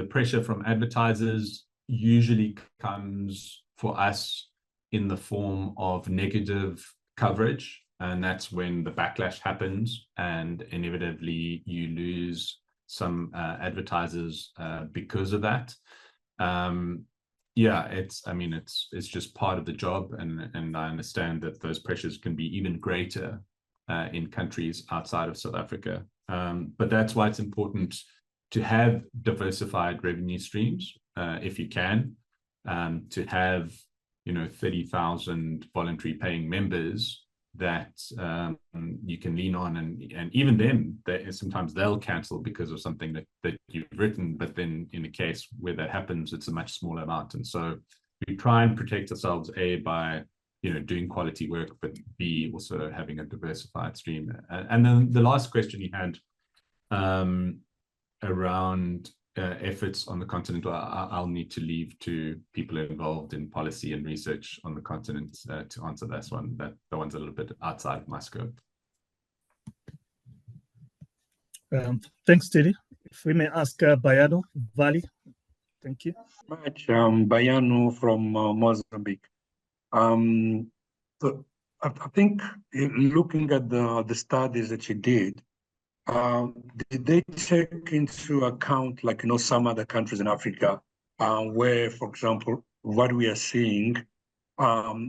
pressure from advertisers usually comes for us in the form of negative coverage. And that's when the backlash happens, and inevitably you lose some advertisers because of that. It's just part of the job, and I understand that those pressures can be even greater in countries outside of South Africa. But that's why it's important to have diversified revenue streams, if you can, to have 30,000 voluntary paying members that you can lean on, and even then sometimes they'll cancel because of something that you've written, but then in a case where that happens, it's a much smaller amount. And so we try and protect ourselves, A, by doing quality work, but B, also having a diversified stream. And then the last question you had around efforts on the continent, I'll need to leave to people involved in policy and research on the continent to answer this one. The one's a little bit outside of my scope. Thanks, Styli. If we may ask Bayano Vali. Thank you. Much, Bayano from Mozambique. So I think looking at the studies that you did they take into account, some other countries in Africa, where, for example, what we are seeing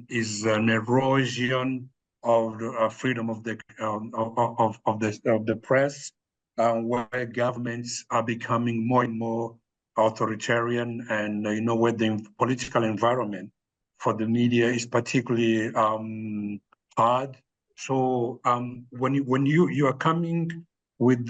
is an erosion of the freedom of the press, where governments are becoming more and more authoritarian, and where the political environment for the media is particularly hard. So when you are coming with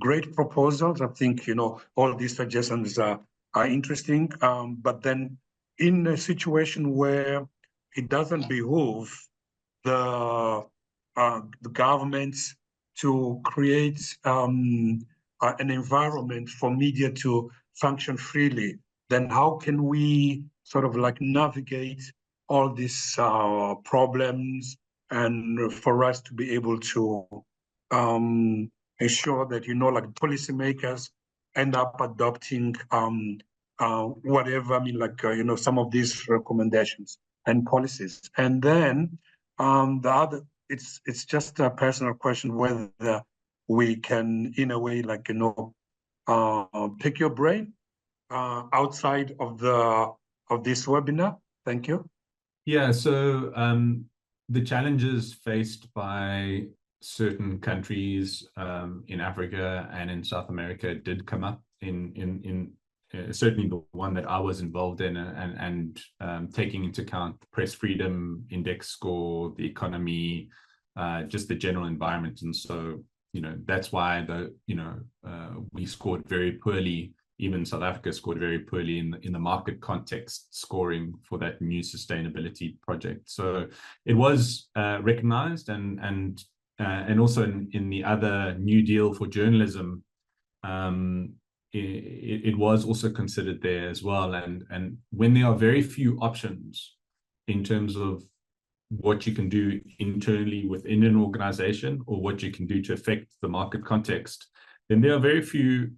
great proposals, I think all these suggestions are interesting. But then, in a situation where it doesn't behoove the governments to create an environment for media to function freely, then how can we sort of navigate all these problems, and for us to be able to ensure that policymakers end up adopting whatever, some of these recommendations and policies. And then the other, it's just a personal question whether we can, in a way, pick your brain outside of this webinar. Thank you. Yeah, so the challenges faced by certain countries in Africa and in South America did come up in certainly the one that I was involved in, and taking into account the press freedom index score, the economy, just the general environment. And so, that's why we scored very poorly. Even South Africa scored very poorly in the market context scoring for that new sustainability project. So it was recognized, and also in the other New Deal for journalism, it was also considered there as well. And when there are very few options in terms of what you can do internally within an organization or what you can do to affect the market context, then there are very few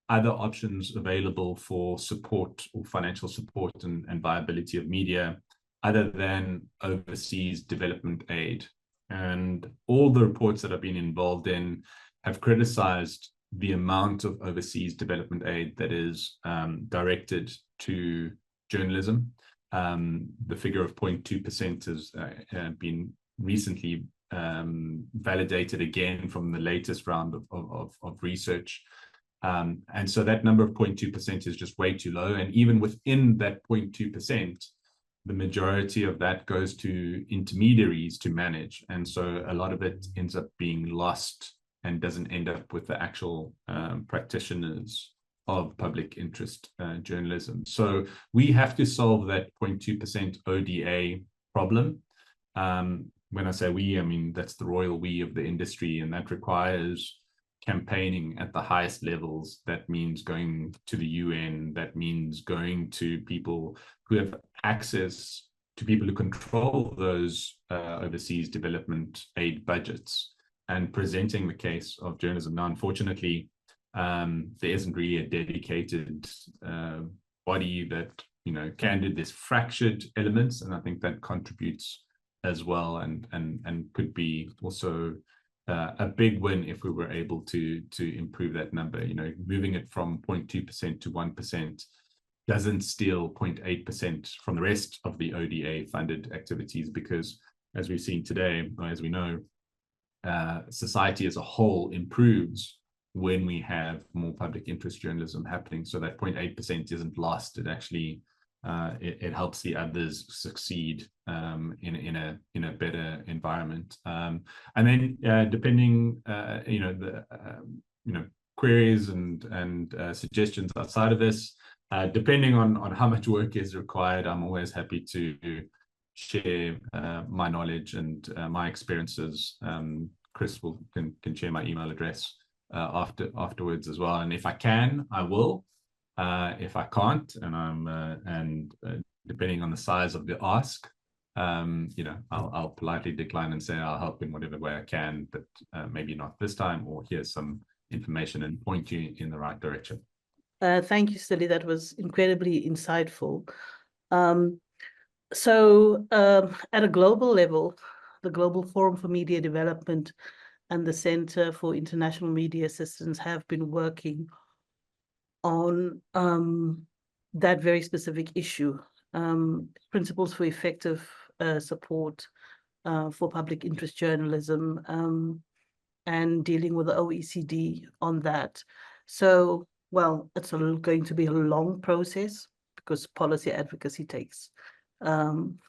other options available for support or financial support and viability of media other than overseas development aid. And all the reports that I've been involved in have criticized the amount of overseas development aid that is directed to journalism. The figure of 0.2% has been recently validated again from the latest round of research. And so that number of 0.2% is just way too low. And even within that 0.2%, the majority of that goes to intermediaries to manage. And so a lot of it ends up being lost and doesn't end up with the actual practitioners of public interest journalism. So we have to solve that 0.2% ODA problem. When I say we, I mean that's the royal we of the industry, and that requires campaigning at the highest levels. That means going to the UN. That means going to people who have access to people who control those overseas development aid budgets, and presenting the case of journalism. Now, unfortunately, there isn't really a dedicated body that can do this fractured elements, and I think that contributes as well, and could be also a big win if we were able to improve that number. Moving it from 0.2% to 1% doesn't steal 0.8% from the rest of the ODA funded activities, because as we've seen today, or as we know, society as a whole improves when we have more public interest journalism happening. So that 0.8% isn't lost. It actually it helps the others succeed in a better environment. And then depending the queries and suggestions outside of this, depending on how much work is required, I'm always happy to share my knowledge and my experiences. Chris can share my email address afterwards as well, and if I can, I will. If I can't, and depending on the size of the ask, I'll politely decline and say I'll help in whatever way I can, but maybe not this time, or here's some information and point you in the right direction. Thank you, Styli. That was incredibly insightful. So at a global level, the Global Forum for Media Development and the Center for International Media Assistance have been working on that very specific issue, principles for effective support for public interest journalism, and dealing with the OECD on that. So, well, it's going to be a long process because policy advocacy takes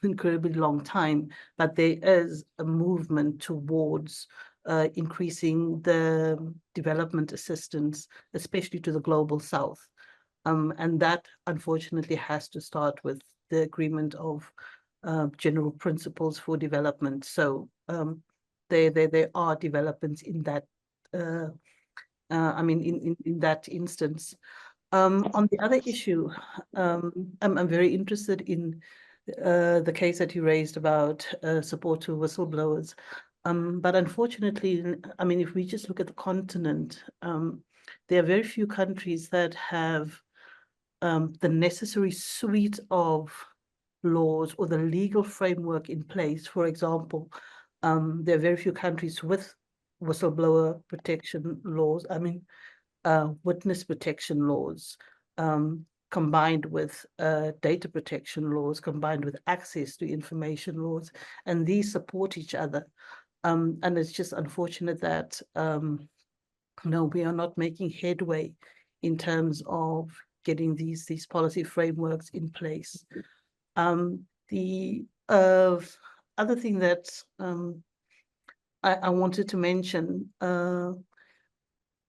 incredibly long time, but there is a movement towards increasing the development assistance, especially to the global south. And that unfortunately has to start with the agreement of general principles for development. So there are developments in that, in that instance. On the other issue, I'm very interested in the case that you raised about support to whistleblowers. But unfortunately, if we just look at the continent, there are very few countries that have the necessary suite of laws or the legal framework in place. For example, there are very few countries with whistleblower protection laws, witness protection laws, combined with data protection laws, combined with access to information laws, and these support each other. And it's just unfortunate that we are not making headway in terms of getting these policy frameworks in place. The other thing that I wanted to mention,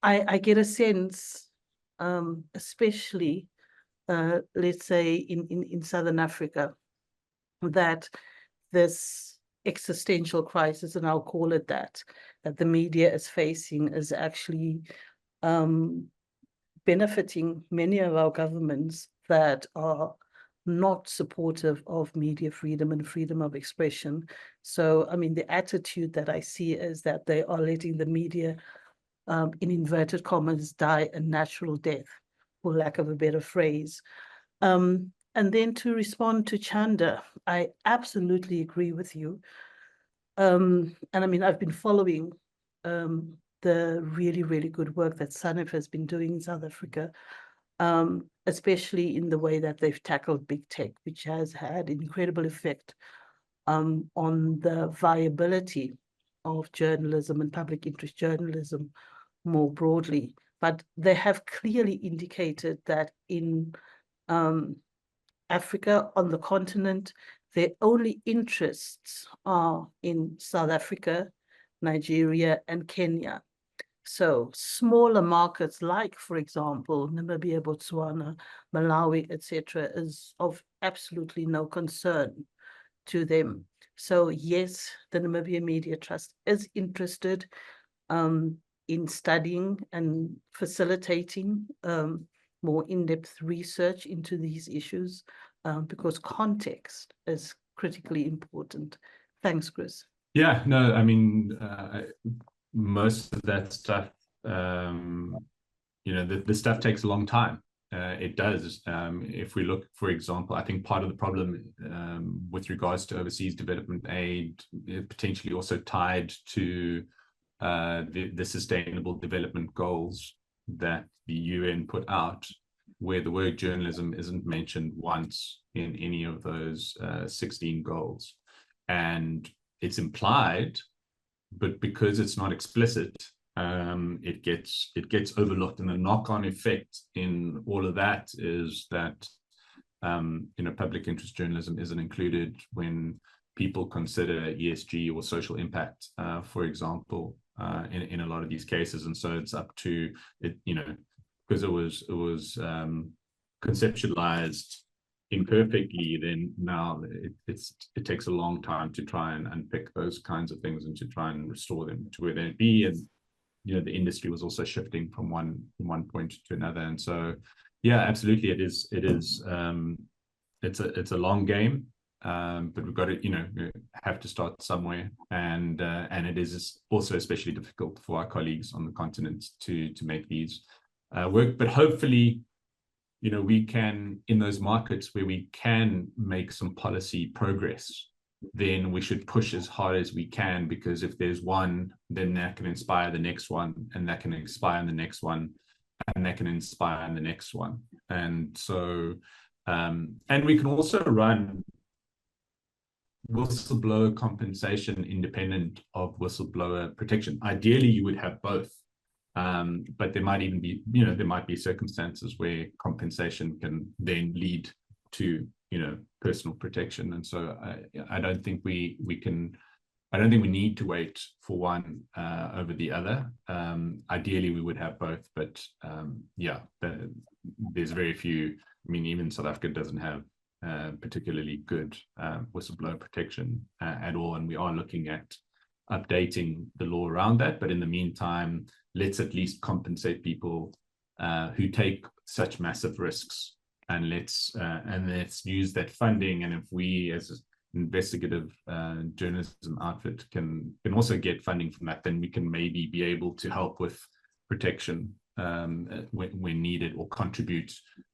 I get a sense, especially let's say in Southern Africa, that this existential crisis, and I'll call it that the media is facing, is actually benefiting many of our governments that are not supportive of media freedom and freedom of expression. So, I mean, the attitude that I see is that they are letting the media, in inverted commas, die a natural death, for lack of a better phrase. And then to respond to Chanda, I absolutely agree with you. And I mean, I've been following the really, really good work that SANEF has been doing in South Africa, especially in the way that they've tackled big tech, which has had incredible effect on the viability of journalism and public interest journalism more broadly. But they have clearly indicated that in Africa, on the continent, their only interests are in South Africa, Nigeria, and Kenya. So smaller markets like, for example, Namibia, Botswana, Malawi, etc., is of absolutely no concern to them. So yes, the Namibia Media Trust is interested in studying and facilitating more in-depth research into these issues, because context is critically important. Thanks, Chris. Yeah, no, I mean, most of that stuff, you know, the stuff takes a long time. It does. If we look, for example, I think part of the problem with regards to overseas development aid is potentially also tied to the sustainable development goals that the UN put out, where the word journalism isn't mentioned once in any of those 16 goals. And it's implied, but because it's not explicit, it gets overlooked. And the knock-on effect in all of that is that you know, public interest journalism isn't included when people consider ESG or social impact, for example, in a lot of these cases. And so it's up to it, you know, because it was conceptualized imperfectly, then now it takes a long time to try and unpick those kinds of things and to try and restore them to where they be. And you know, the industry was also shifting from one point to another. And so yeah, absolutely, it's a long game, but we've got to, you know, have to start somewhere. And it is also especially difficult for our colleagues on the continent to make these work. But hopefully, you know, we can, in those markets where we can make some policy progress, then we should push as hard as we can, because if there's one, then that can inspire the next one, and that can inspire the next one, and that can inspire the next one. And so, and we can also run whistleblower compensation independent of whistleblower protection. Ideally, you would have both. But there might even be, you know, there might be circumstances where compensation can then lead to, you know, personal protection. And so I don't think we need to wait for one over the other. Ideally, we would have both, but yeah, there's very few. I mean, even South Africa doesn't have particularly good whistleblower protection at all, and we are looking at updating the law around that. But in the meantime, let's at least compensate people who take such massive risks, and let's use that funding. And if we, as an investigative journalism outfit, can also get funding from that, then we can maybe be able to help with protection when needed, or contribute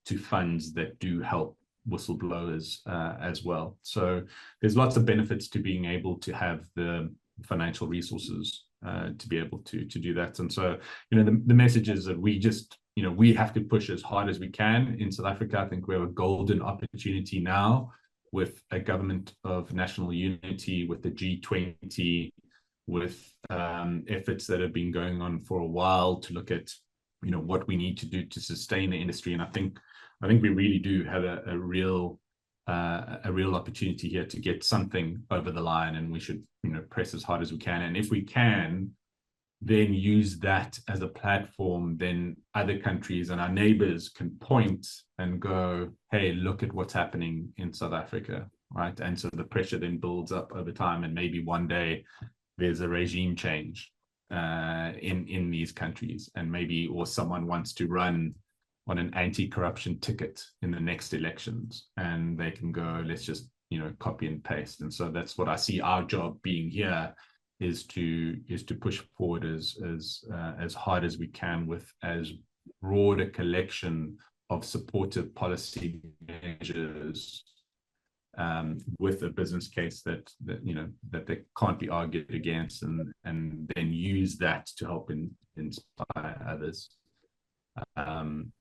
to funds that do help whistleblowers as well. So there's lots of benefits to being able to have the financial resources to be able to do that. And so, you know, the message is that we just, you know, we have to push as hard as we can in South Africa. I think we have a golden opportunity now with a government of national unity, with the G20, with efforts that have been going on for a while to look at, you know, what we need to do to sustain the industry. And I think I think we really do have a real opportunity here to get something over the line, and we should, press as hard as we can. And if we can, then use that as a platform, then other countries and our neighbors can point and go, hey, look at what's happening in South Africa, right? And so the pressure then builds up over time, and maybe one day there's a regime change in these countries, and maybe, or someone wants to run on an anti-corruption ticket in the next elections, and they can go, let's just, copy and paste. And so that's what I see our job being here, is to push forward as hard as we can with as broad a collection of supportive policy measures, with a business case that they can't be argued against, and then use that to help inspire others, and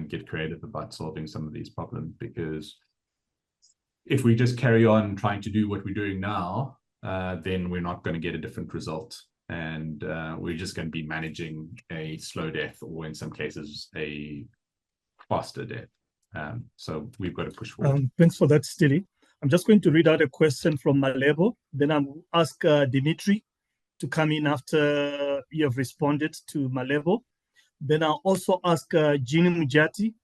get creative about solving some of these problems. Because if we just carry on trying to do what we're doing now, then we're not going to get a different result, and we're just going to be managing a slow death, or in some cases a faster death. So we've got to push forward. Thanks for that, Styli. I'm just going to read out a question from Malebo. Then I'll ask Dimitri to come in after you have responded to Malebo. Then I'll also ask Jeannie Mujati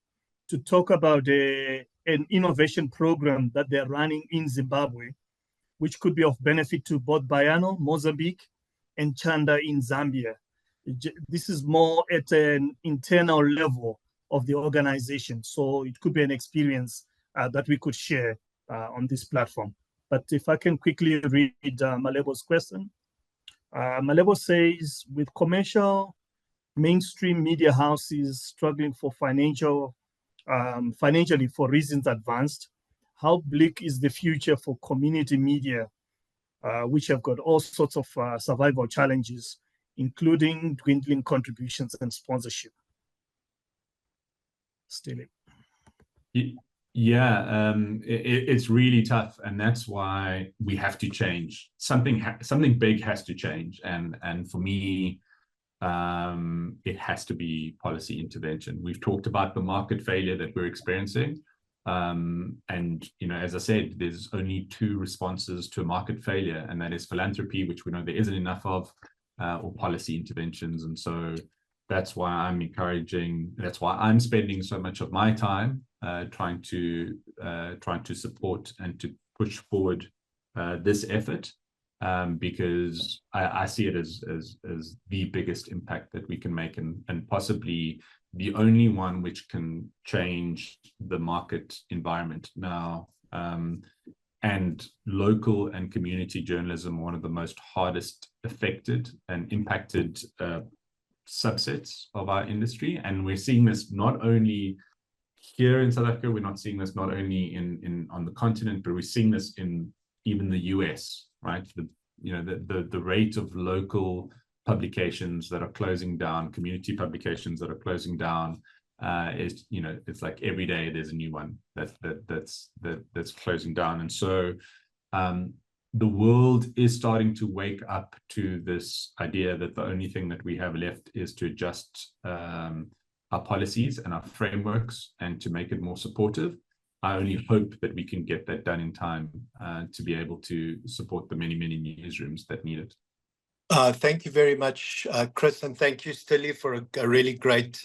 to talk about an innovation program that they're running in Zimbabwe, which could be of benefit to both Bayano, Mozambique, and Chanda in Zambia. This is more at an internal level of the organization, so it could be an experience that we could share on this platform. But if I can quickly read Malebo's question. Malebo says, with commercial mainstream media houses struggling for financially for reasons advanced, how bleak is the future for community media, which have got all sorts of survival challenges, including dwindling contributions and sponsorship? Styli. Yeah, it's really tough, and that's why we have to change. Something big has to change, and for me, it has to be policy intervention. We've talked about the market failure that we're experiencing, and as I said, there's only two responses to a market failure, and that is philanthropy, which we know there isn't enough of, or policy interventions. And so that's why I'm spending so much of my time trying to support and to push forward this effort, because I see it as the biggest impact that we can make, and possibly the only one which can change the market environment now. And local and community journalism are one of the most hardest affected and impacted subsets of our industry, and we're seeing this not only here in South Africa, we're not seeing this not only on the continent, but we're seeing this in even the US, right? The rate of local publications that are closing down, community publications that are closing down, is, it's like every day there's a new one that's closing down. And so the world is starting to wake up to this idea that the only thing that we have left is to adjust our policies and our frameworks and to make it more supportive. I only hope that we can get that done in time to be able to support the many, many newsrooms that need it. Thank you very much, Chris, and thank you, Styli, for a really great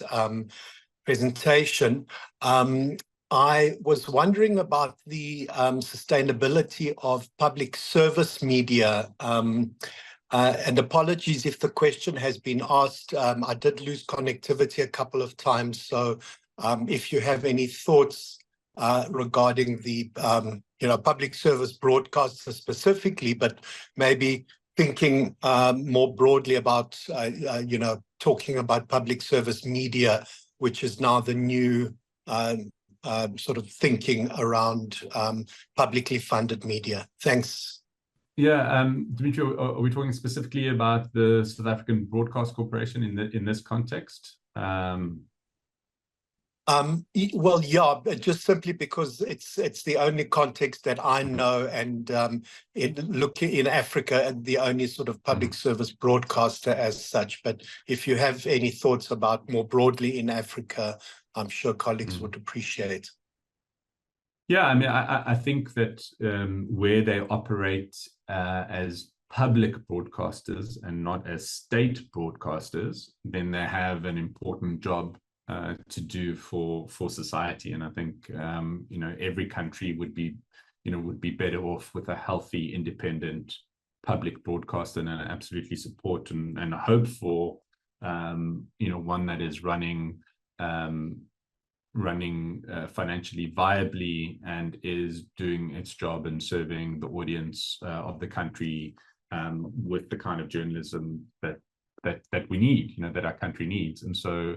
presentation. I was wondering about the sustainability of public service media. And apologies if the question has been asked. I did lose connectivity a couple of times. So if you have any thoughts regarding the public service broadcasters specifically, but maybe thinking more broadly about talking about public service media, which is now the new sort of thinking around publicly funded media. Thanks. Yeah, Dimitri, are we talking specifically about the South African Broadcast Corporation in this context? Well, yeah, but just simply because it's the only context that I know, and in Africa, and the only sort of public service broadcaster as such. But if you have any thoughts about more broadly in Africa, I'm sure colleagues would appreciate. Yeah, I mean, I think that where they operate as public broadcasters and not as state broadcasters, then they have an important job to do for society. And I think every country would be better off with a healthy, independent public broadcaster, and I absolutely support and hope for one that is running financially viably and is doing its job and serving the audience of the country with the kind of journalism that we need, that our country needs. And so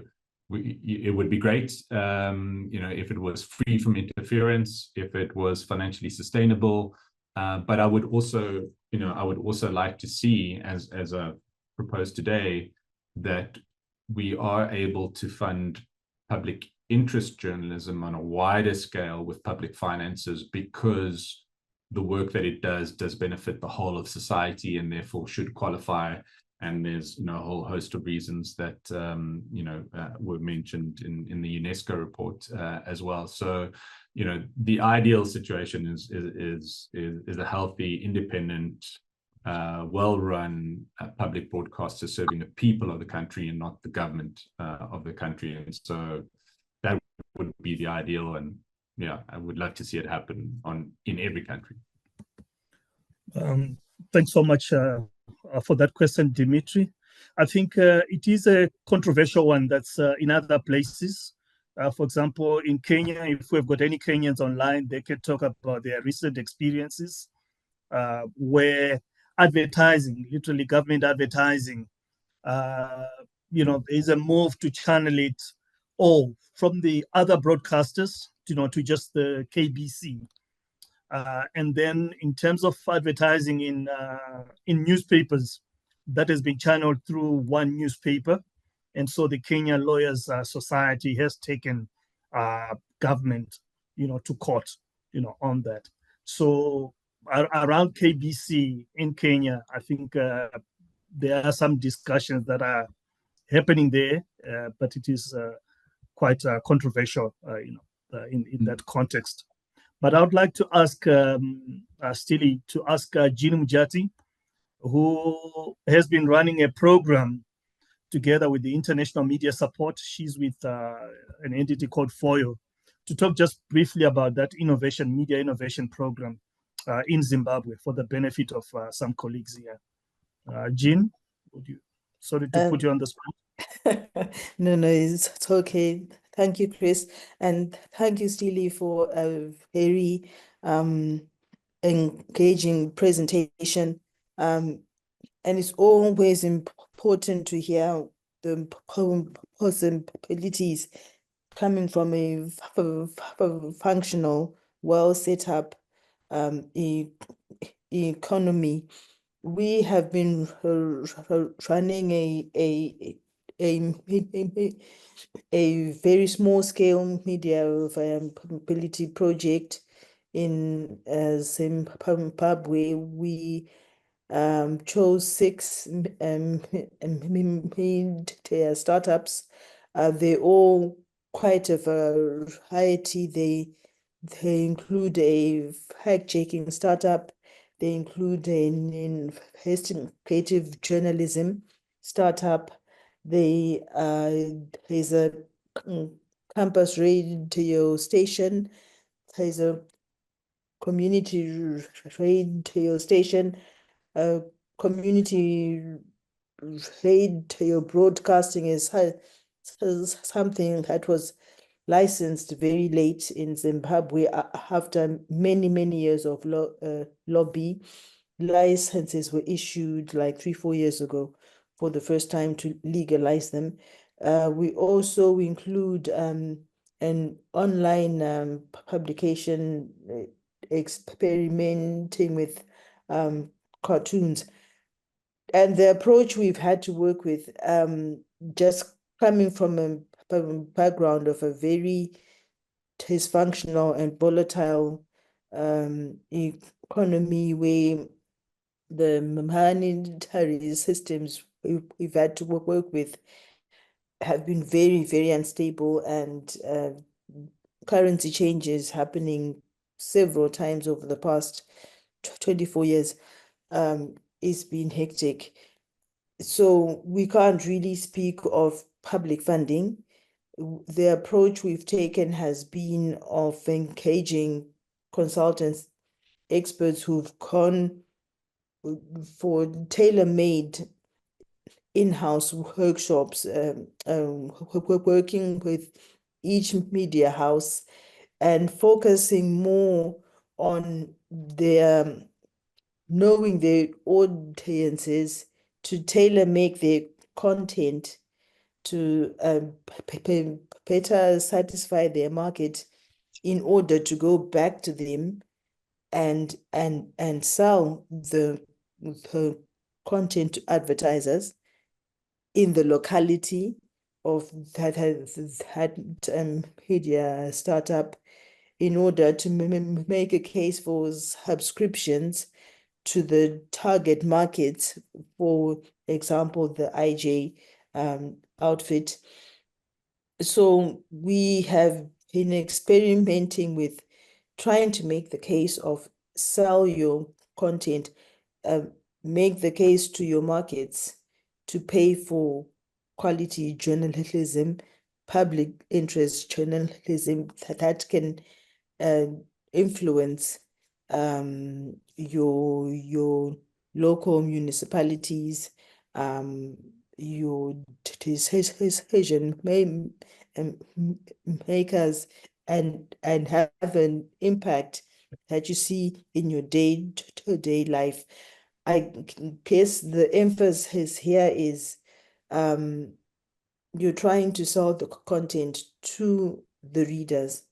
it would be great, if it was free from interference, if it was financially sustainable. But I would also like to see, as I proposed today, that we are able to fund public interest journalism on a wider scale with public finances, because the work that it does benefit the whole of society and therefore should qualify. And there's a whole host of reasons that were mentioned in the UNESCO report as well. So the ideal situation is a healthy, independent, well-run public broadcaster serving the people of the country and not the government of the country. And so that would be the ideal, and I would love to see it happen in every country. Thanks so much for that question, Dimitri. I think it is a controversial one that's in other places. For example, in Kenya, if we've got any Kenyans online, they can talk about their recent experiences where advertising, literally government advertising, there's a move to channel it all from the other broadcasters, to just the KBC. And then in terms of advertising in newspapers, that has been channeled through one newspaper. And so the Kenya Lawyers Society has taken government, to court, on that. So around KBC in Kenya, I think there are some discussions that are happening there, but it is quite controversial, in that context. But I would like to ask Styli to ask Jean Mujati, who has been running a program together with the International Media Support. She's with an entity called FOIO, to talk just briefly about that media innovation program in Zimbabwe for the benefit of some colleagues here. Jean, sorry to put you on the spot. No, it's okay. Thank you, Chris. And thank you, Styli, for a very engaging presentation. And it's always important to hear the possibilities coming from a functional, well set up economy. We have been running a very small scale media viability project in Zimbabwe. We chose 6 mid-tier startups. They're all quite a variety. They include a fact-checking startup. They include an investigative journalism startup. There's a campus radio station. There's a community radio station. Community radio broadcasting is something that was licensed very late in Zimbabwe after many years of lobby. Licenses were issued like 3-4 years ago for the first time to legalize them. We also include an online publication experimenting with cartoons. And the approach we've had to work with, just coming from a background of a very dysfunctional and volatile economy where the monetary systems we've had to work with have been very, very unstable, and currency changes happening several times over the past 24 years. It's been hectic. So we can't really speak of public funding. The approach we've taken has been of engaging consultants, experts who've gone for tailor-made in-house workshops, working with each media house and focusing more on their knowing their audiences to tailor make their content to better satisfy their market in order to go back to them and sell the content to advertisers in the locality of that media startup, in order to make a case for subscriptions to the target markets, for example, the IJ outfit. So we have been experimenting with trying to make the case of sell your content, make the case to your markets to pay for quality journalism, public interest journalism that can influence your local municipalities, your decision makers, and have an impact that you see in your day-to-day life. I guess the emphasis here is you're trying to sell the content to the readers,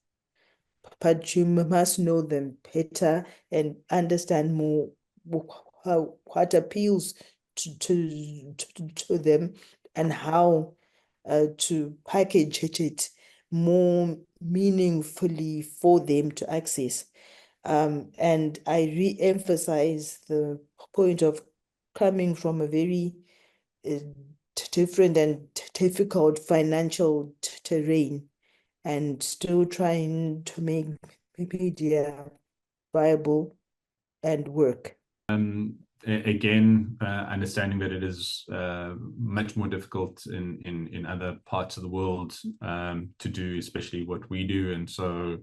but you must know them better and understand more what appeals to them, and how to package it more meaningfully for them to access. And I re-emphasize the point of coming from a very different and difficult financial terrain and still trying to make media viable and work. Again, understanding that it is much more difficult in other parts of the world to do, especially what we do, and so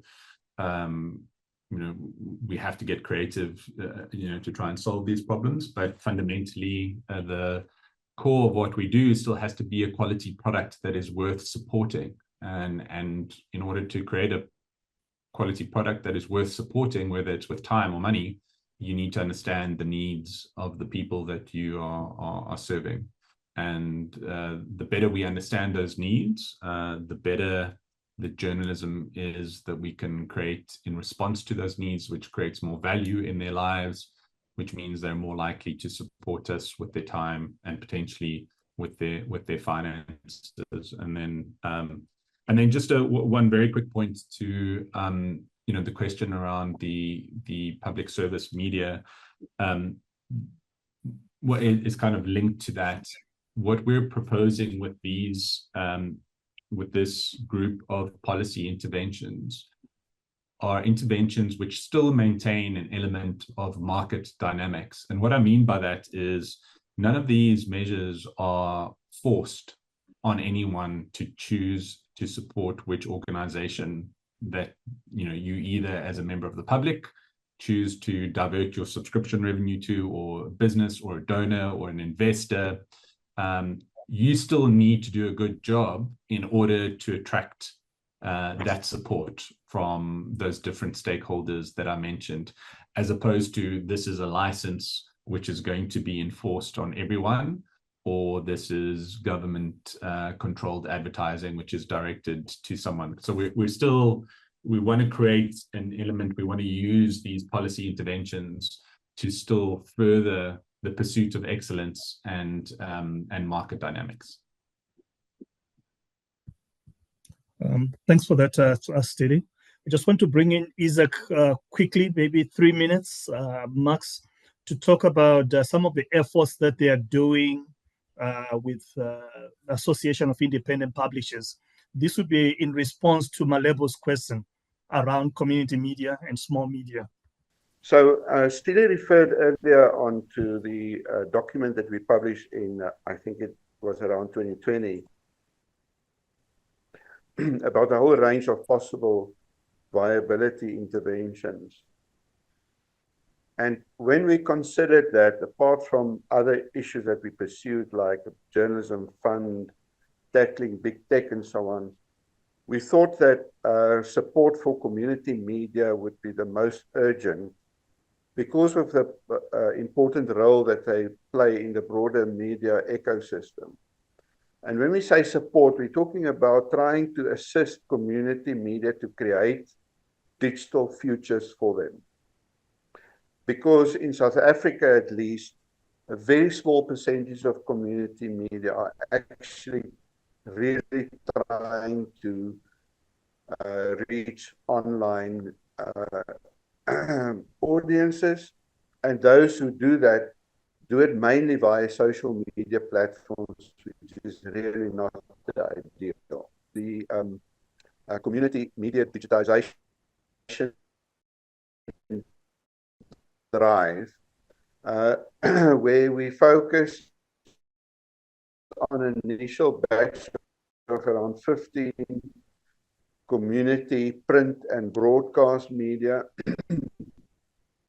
we have to get creative, to try and solve these problems. But fundamentally, the core of what we do still has to be a quality product that is worth supporting. And in order to create a quality product that is worth supporting, whether it's with time or money, you need to understand the needs of the people that you are serving. And the better we understand those needs, the better the journalism is that we can create in response to those needs, which creates more value in their lives, which means they're more likely to support us with their time and potentially with their finances. And then just one very quick point to the question around the public service media. What is kind of linked to that, what we're proposing with this group of policy interventions are interventions which still maintain an element of market dynamics. And what I mean by that is none of these measures are forced on anyone to choose to support which organization that you either as a member of the public choose to divert your subscription revenue to, or a business or a donor or an investor. You still need to do a good job in order to attract that support from those different stakeholders that I mentioned, as opposed to this is a license which is going to be enforced on everyone, or this is government controlled advertising which is directed to someone. So we want to create an element, we want to use these policy interventions to still further the pursuit of excellence and market dynamics. Thanks for that, Styli. I just want to bring in Isaac quickly, maybe 3 minutes, max, to talk about some of the efforts that they are doing with Association of Independent Publishers. This would be in response to Malebo's question around community media and small media. So Styli referred earlier on to the document that we published in, I think it was around 2020, about a whole range of possible viability interventions. And when we considered that, apart from other issues that we pursued, like a journalism fund, tackling big tech and so on, we thought that support for community media would be the most urgent because of the important role that they play in the broader media ecosystem. And when we say support, we're talking about trying to assist community media to create digital futures for them. Because in South Africa, at least, a very small percentage of community media are actually really trying to reach online audiences. And those who do that do it mainly via social media platforms, which is really not the ideal. The community media digitization drive, where we focus on an initial batch of around 15 community print and broadcast media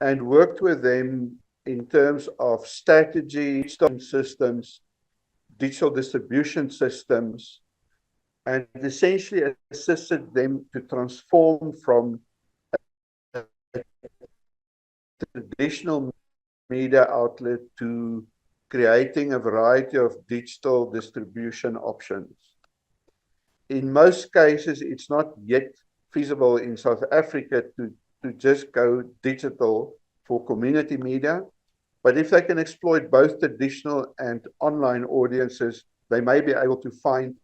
and worked with them in terms of strategy, systems, digital distribution systems, and essentially assisted them to transform from a traditional media outlet to creating a variety of digital distribution options. In most cases, it's not yet feasible in South Africa to just go digital for community media, but if they can exploit both traditional and online audiences, they may be able to find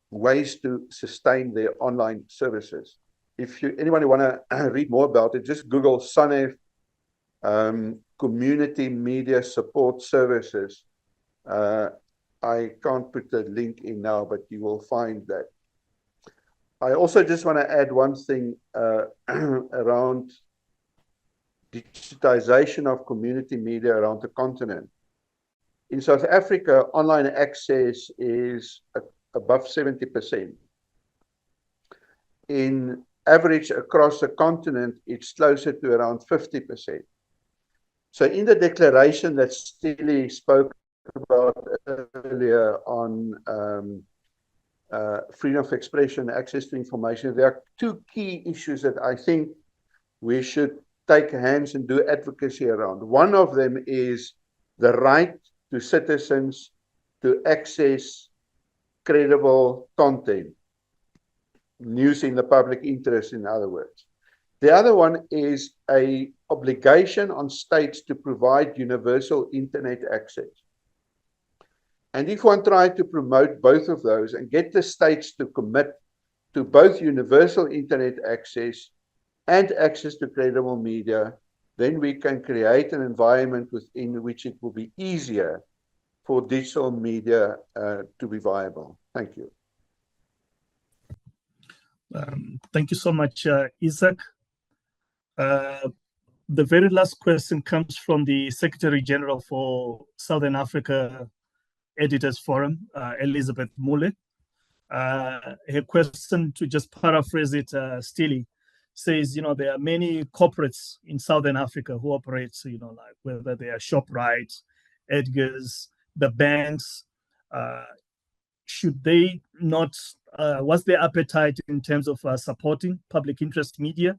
ways to sustain their online services. If anyone want to read more about it, just Google SANEF community media support services. I can't put the link in now, but you will find that. I also just want to add one thing around digitization of community media around the continent. In South Africa, online access is above 70%. In average across the continent, it's closer to around 50%. So in the declaration that Styli spoke about earlier on freedom of expression, access to information, there are two key issues that I think we should take hands and do advocacy around. One of them is the right to citizens to access credible content, news in the public interest, in other words. The other one is an obligation on states to provide universal internet access. And if one tried to promote both of those and get the states to commit to both universal internet access and access to credible media, then we can create an environment within which it will be easier for digital media to be viable. Thank you. Thank you so much, Isaac. The very last question comes from the Secretary General for Southern Africa Editors Forum, Elizabeth Mule. Her question, to just paraphrase it, Styli, says, there are many corporates in Southern Africa who operate, like whether they are ShopRite, Edgar's, the banks. Should they not, what's their appetite in terms of supporting public interest media?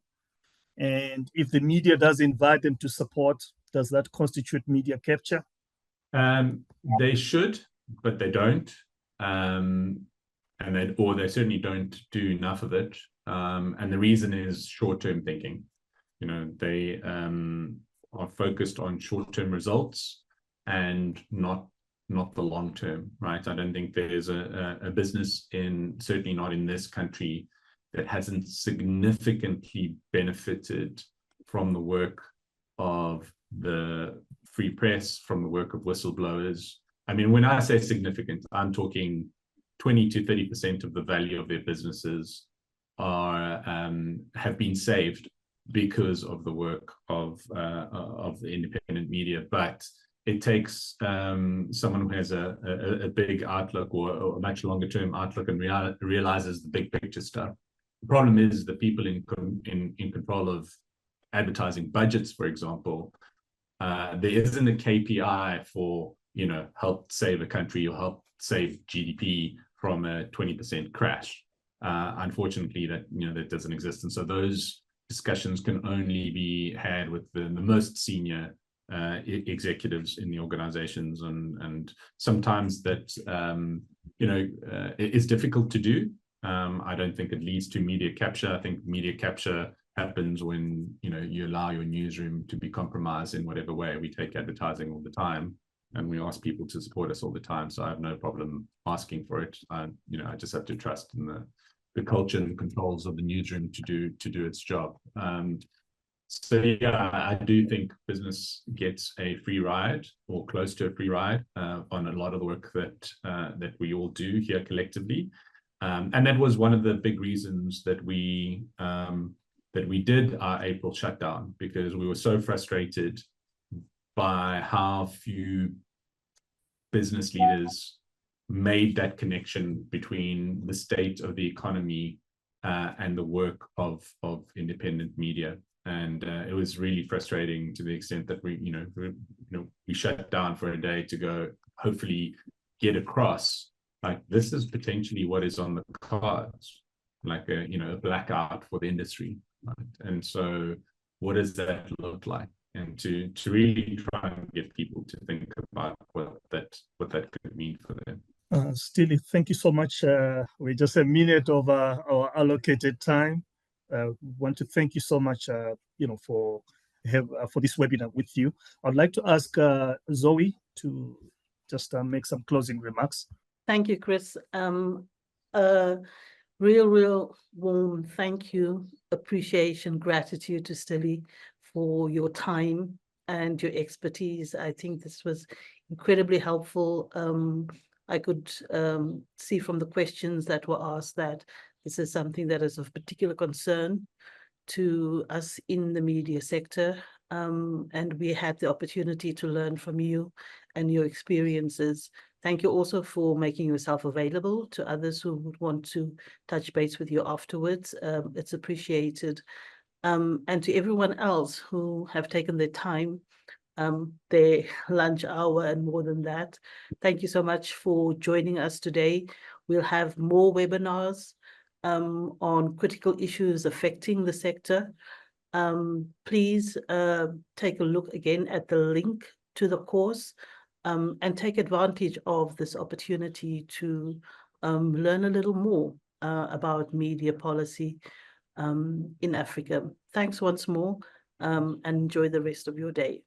And if the media does invite them to support, does that constitute media capture? They should, but they don't. Or they certainly don't do enough of it. And the reason is short-term thinking. They are focused on short-term results and not the long term, right? I don't think there's a business certainly not in this country, that hasn't significantly benefited from the work of the free press, from the work of whistleblowers. I mean, when I say significant, I'm talking 20 to 30% of the value of their businesses are have been saved because of the work of the independent media. But it takes someone who has a big outlook or a much longer term outlook and realizes the big picture stuff. The problem is the people in control of advertising budgets, for example, there isn't a KPI for, you know, help save a country or help save GDP from a 20% crash. Unfortunately, that doesn't exist. And so those discussions can only be had with the most senior executives in the organizations, and sometimes that it is difficult to do. I don't think it leads to media capture. I think media capture happens when you allow your newsroom to be compromised in whatever way. We take advertising all the time, and we ask people to support us all the time. So I have no problem asking for it. I just have to trust in the culture and controls of the newsroom to do its job. So yeah, I do think business gets a free ride or close to a free ride on a lot of the work that we all do here collectively. And that was one of the big reasons that we did our April shutdown, because we were so frustrated by how few business leaders made that connection between the state of the economy and the work of independent media. And it was really frustrating to the extent that we shut down for a day to go hopefully get across, like, this is potentially what is on the cards, like a blackout for the industry, right? And so what does that look like? And to really try and get people to think about what that could mean for them. Styli, thank you so much. We're just a minute over our allocated time. Want to thank you so much, for this webinar with you. I'd like to ask Zoe to just make some closing remarks. Thank you, Chris. Real warm thank you, appreciation, gratitude to Styli for your time and your expertise. I think this was incredibly helpful. I could see from the questions that were asked that this is something that is of particular concern to us in the media sector. And we had the opportunity to learn from you and your experiences. Thank you also for making yourself available to others who would want to touch base with you afterwards. It's appreciated. And to everyone else who have taken their time, their lunch hour and more than that, thank you so much for joining us today. We'll have more webinars on critical issues affecting the sector. Please take a look again at the link to the course and take advantage of this opportunity to learn a little more about media policy in Africa. Thanks once more and enjoy the rest of your day.